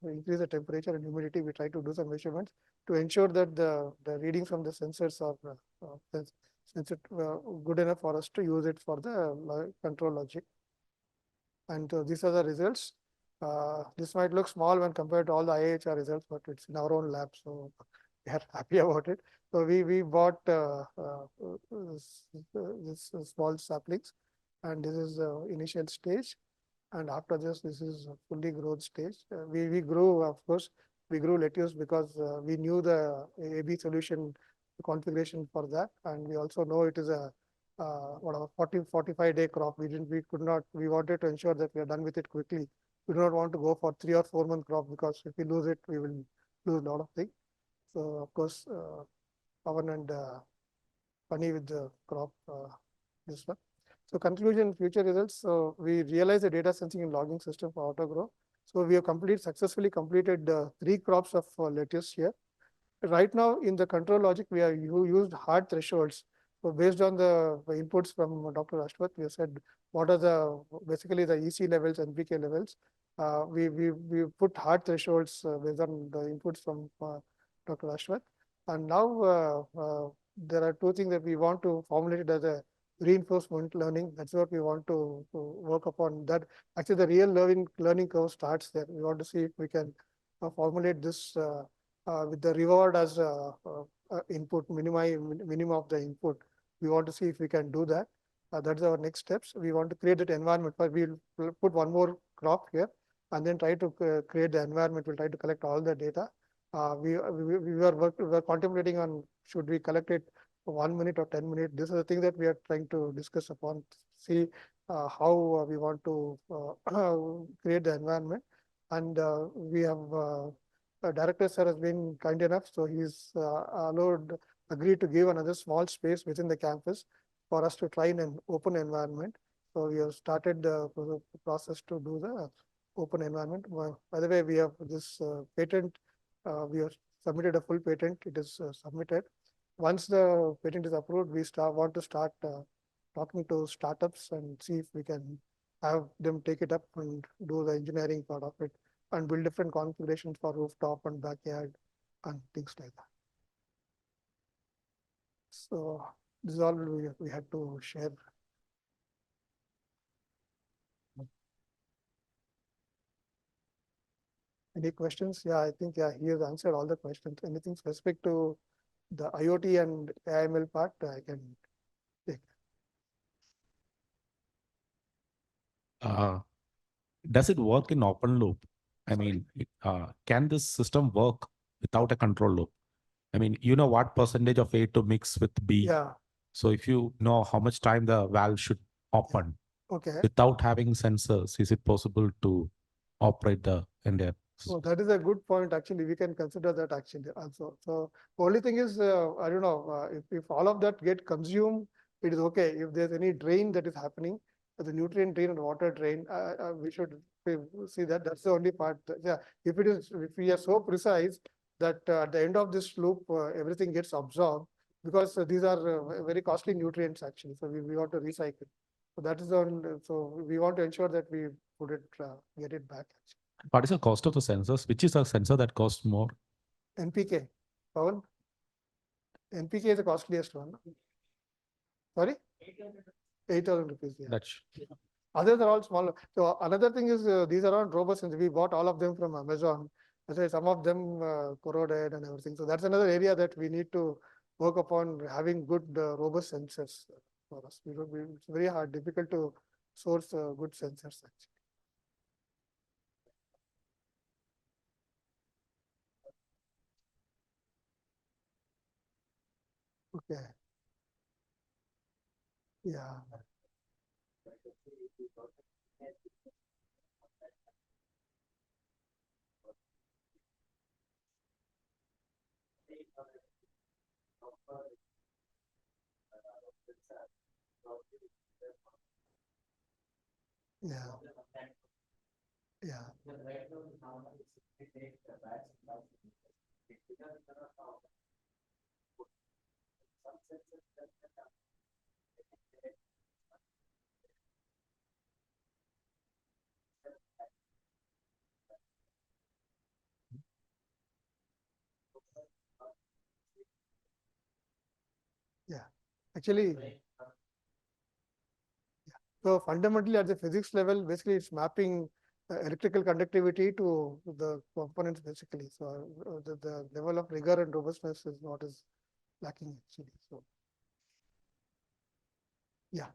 increase the temperature and humidity. We try to do some measurements to ensure that the readings from the sensors are good enough for us to use it for the control logic. And these are the results. This might look small when compared to all the IIHR results, but it's in our own lab, so we are happy about it. So we bought this small saplings, and this is the initial stage. And after this is a fully grown stage. We grew, of course, we grew lettuce because we knew the AB solution configuration for that. And we also know it is a 45-day crop. We wanted to ensure that we are done with it quickly. We do not want to go for 3 or 4 month crop, because if we lose it, we will lose a lot of things. So of course, Pavan and Pani with the crop, this one. So conclusion, future results. So we realized the data sensing and logging system for AutoGrow. So we have successfully completed 3 crops of lettuce here. Right now in the control logic, we have used hard thresholds. So based on the inputs from Dr. Aswath, we have said what are basically the EC levels and NPK levels. We put hard thresholds based on the inputs from Dr. Aswath. And now there are 2 things that we want to formulate it as a reinforcement learning. That's what we want to work upon. That actually the real learning curve starts there. We want to see if we can formulate this with the reward as input, minimum of the input. We want to see if we can do that. That's our next steps. We want to create that environment, but we'll put 1 more crop here and then try to create the environment. We'll try to collect all the data. We were contemplating on should we collect it 1 minute or 10 minutes. This is the thing that we are trying to discuss upon, see how we want to create the environment. And we have director sir has been kind enough, so he's agreed to give another small space within the campus for us to try in an open environment. So we have started the process to do the open environment. By the way, we have this patent. We have submitted a full patent. It is submitted. Once the patent is approved, we want to start talking to startups and see if we can have them take it up and do the engineering part of it and build different configurations for rooftop and backyard and things like that. So this is all we had to share. Any questions? Yeah, I think he has answered all the questions. Anything specific to the IoT and AIML part, I can take. Does it work in open loop? I mean, can this system work without a control loop? I mean, you know what percentage of A to mix with B. Yeah. So if you know how much time the valve should open, okay, without having sensors, is it possible to operate the entire So that is a good point. Actually, we can consider that actually also. So only thing is, I don't know, if all of that get consumed, it is okay. If there's any drain that is happening, the nutrient drain and water drain, we should see that. That's the only part. Yeah, if it is, if we are so precise that at the end of this loop, everything gets absorbed, because these are very costly nutrients actually. So we want to recycle. So that is on. So we want to ensure that we put it, get it back. Actually. What is the cost of the sensors? Which is a sensor that costs more? NPK, Pawan? NPK is the costliest one. Sorry? 8,000 rupees. Yeah. That's Others are all smaller. So another thing is, these are all robust sensors. We bought all of them from Amazon. That's why some of them corroded and everything. So that's another area that we need to work upon, having good robust sensors for us. It's very hard, difficult to source good sensors actually. Okay. Yeah. Yeah. Yeah. Yeah. Actually, so fundamentally at the physics level, basically it's mapping electrical conductivity to the components basically. So the level of rigor and robustness is what is lacking actually. So yeah.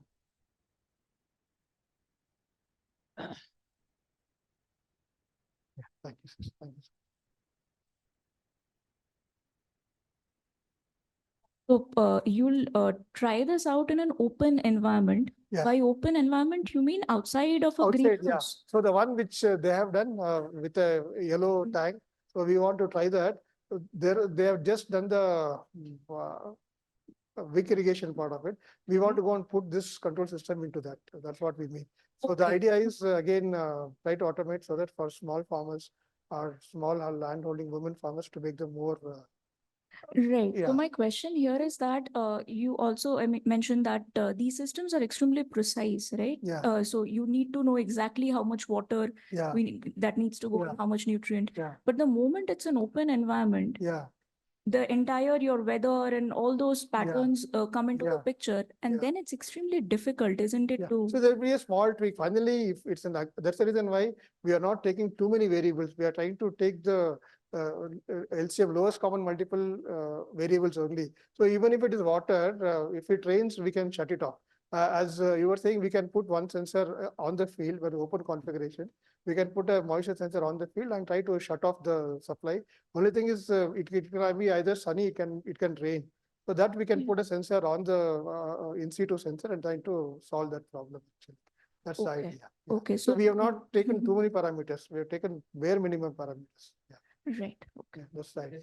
Yeah, thank you, sir. Thank you. So you'll try this out in an open environment. Yeah. By open environment, you mean outside of a Outside, yeah. greenhouse? So the one which they have done with a yellow tag. So we want to try that. They have just done the wick irrigation part of it. We want to go and put this control system into that. That's what we mean. So the Okay. idea is again try to automate so that for small farmers or small land holding women farmers to make them more. Right. Yeah. So my question here is that you also mentioned that these systems are extremely precise, right? Yeah. So you need to know exactly how much water Yeah. that needs to go, Yeah. and how much nutrient. Yeah. But the moment it's an open environment, Yeah. the entire your weather and all those patterns come into the Yeah. picture, and Yeah. then it's extremely difficult, isn't it? Yeah. To So there will be a small tweak. Finally, if it's an, that's the reason why we are not taking too many variables. We are trying to take the LCM, lowest common multiple variables only. So even if it is water, if it rains, we can shut it off. As you were saying, we can put one sensor on the field with open configuration. We can put a moisture sensor on the field and try to shut off the supply. Only thing is, it can be either sunny, it can rain. So that we can put a sensor on the in situ sensor and trying to solve that problem. Actually. That's the Okay. idea. Yeah. Okay. So we have not taken Mhm. too many parameters. We have taken bare minimum parameters. Yeah. Right. Okay. Yeah, that's the idea.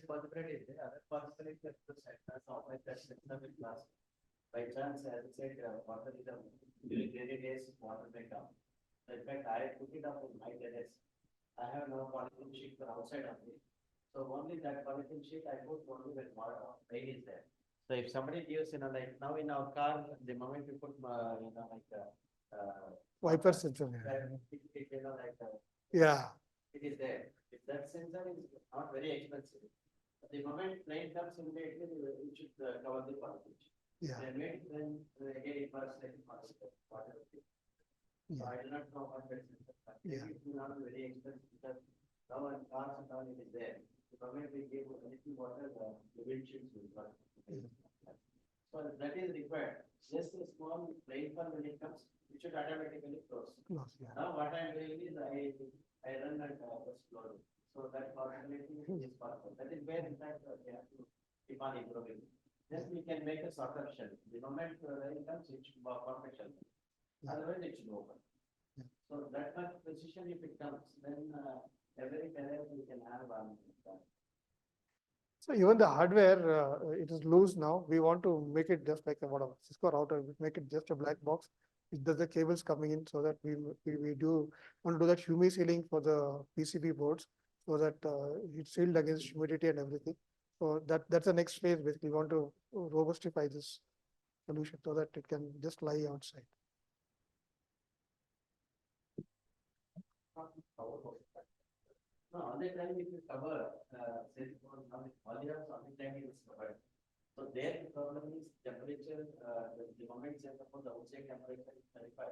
By chance, as I said, water is during rainy days, water may come. So in fact, I took it up in my terrace. I have no polythene sheet for outside of it. So only that polythene sheet I put only when rain is there. So if somebody gives, like now in our car, the moment you put, Wiper sensor. Yeah. Yeah. It is there. If that sensor is not very expensive, the moment rain comes immediately, you should cover the polythene sheet. Yeah. Then again it was like water. So I do not know what that is. Yeah. It will not be very expensive because now and cars and all it is there. The moment we give a little water, the windshields will run. So that is required. Just a small rainfall when it comes, it should automatically close. Close, yeah. Now what I am doing is I run at first floor. So that functionality is possible. That is where in fact we have to keep on improving. Then we can make a sort of shell. The moment rain comes, it should perfect shell. Otherwise, it should open. Yeah. So that much precision, if it comes, then every color you can have one. So even the hardware, it is loose now. We want to make it just like a whatever Cisco router, we make it just a black box. It does the cables coming in so that we do want to do that humidity sealing for the PCB boards so that it's sealed against humidity and everything. So that's the next phase. Basically, we want to robustify this solution so that it can just lie outside. No, all the time if you cover, silicon, all you have all the time it is covered. So there the problem is temperature, the moment say suppose the outside temperature is 35,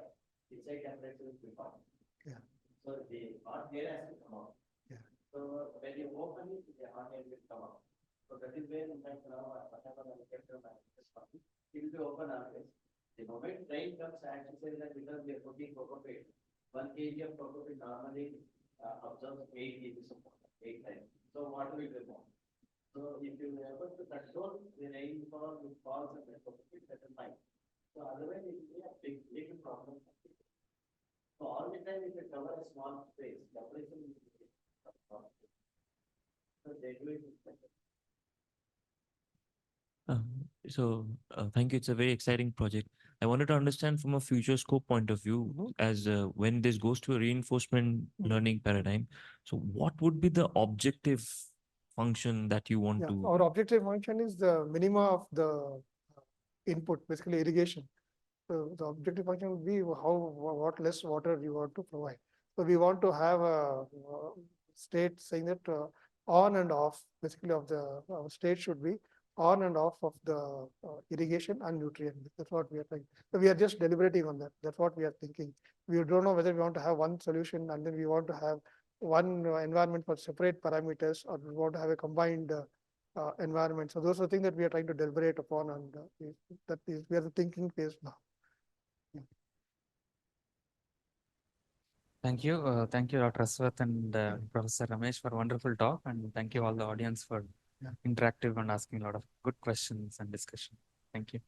inside temperature is 55. Yeah. So the hot air has to come out. Yeah. So when you open it, the hot air will come out. So that is where in fact now whatever the reflector it will be open always. The moment rain comes, I actually say that because we are putting cocoa peat, 1 kg of cocoa peat normally absorbs 8 kg of water, 8 times. So water will be more. So if you are able to control the rainfall which falls on the cocoa peat, that is fine. So otherwise it will be a big problem. So all the time if you cover a small space, temperature will be so they do it. Thank you. It's a very exciting project. I wanted to understand from a future scope point of view, as when this goes to a reinforcement learning paradigm. So, what would be the objective function that you want to? Our objective function is the minima of the input, basically irrigation. So the objective function would be what less water you want to provide. So we want to have a state saying that on and off, basically of the our state should be on and off of the irrigation and nutrient. That's what we are trying. So we are just deliberating on that. That's what we are thinking. We don't know whether we want to have one solution and then we want to have one environment for separate parameters, or we want to have a combined environment. So those are things that we are trying to deliberate upon, and that is we are the thinking phase now. Thank you. Thank you, Dr. Aswath and Professor Ramesh for a wonderful talk. And thank you all the audience for interactive and asking a lot of good questions and discussion. Thank you.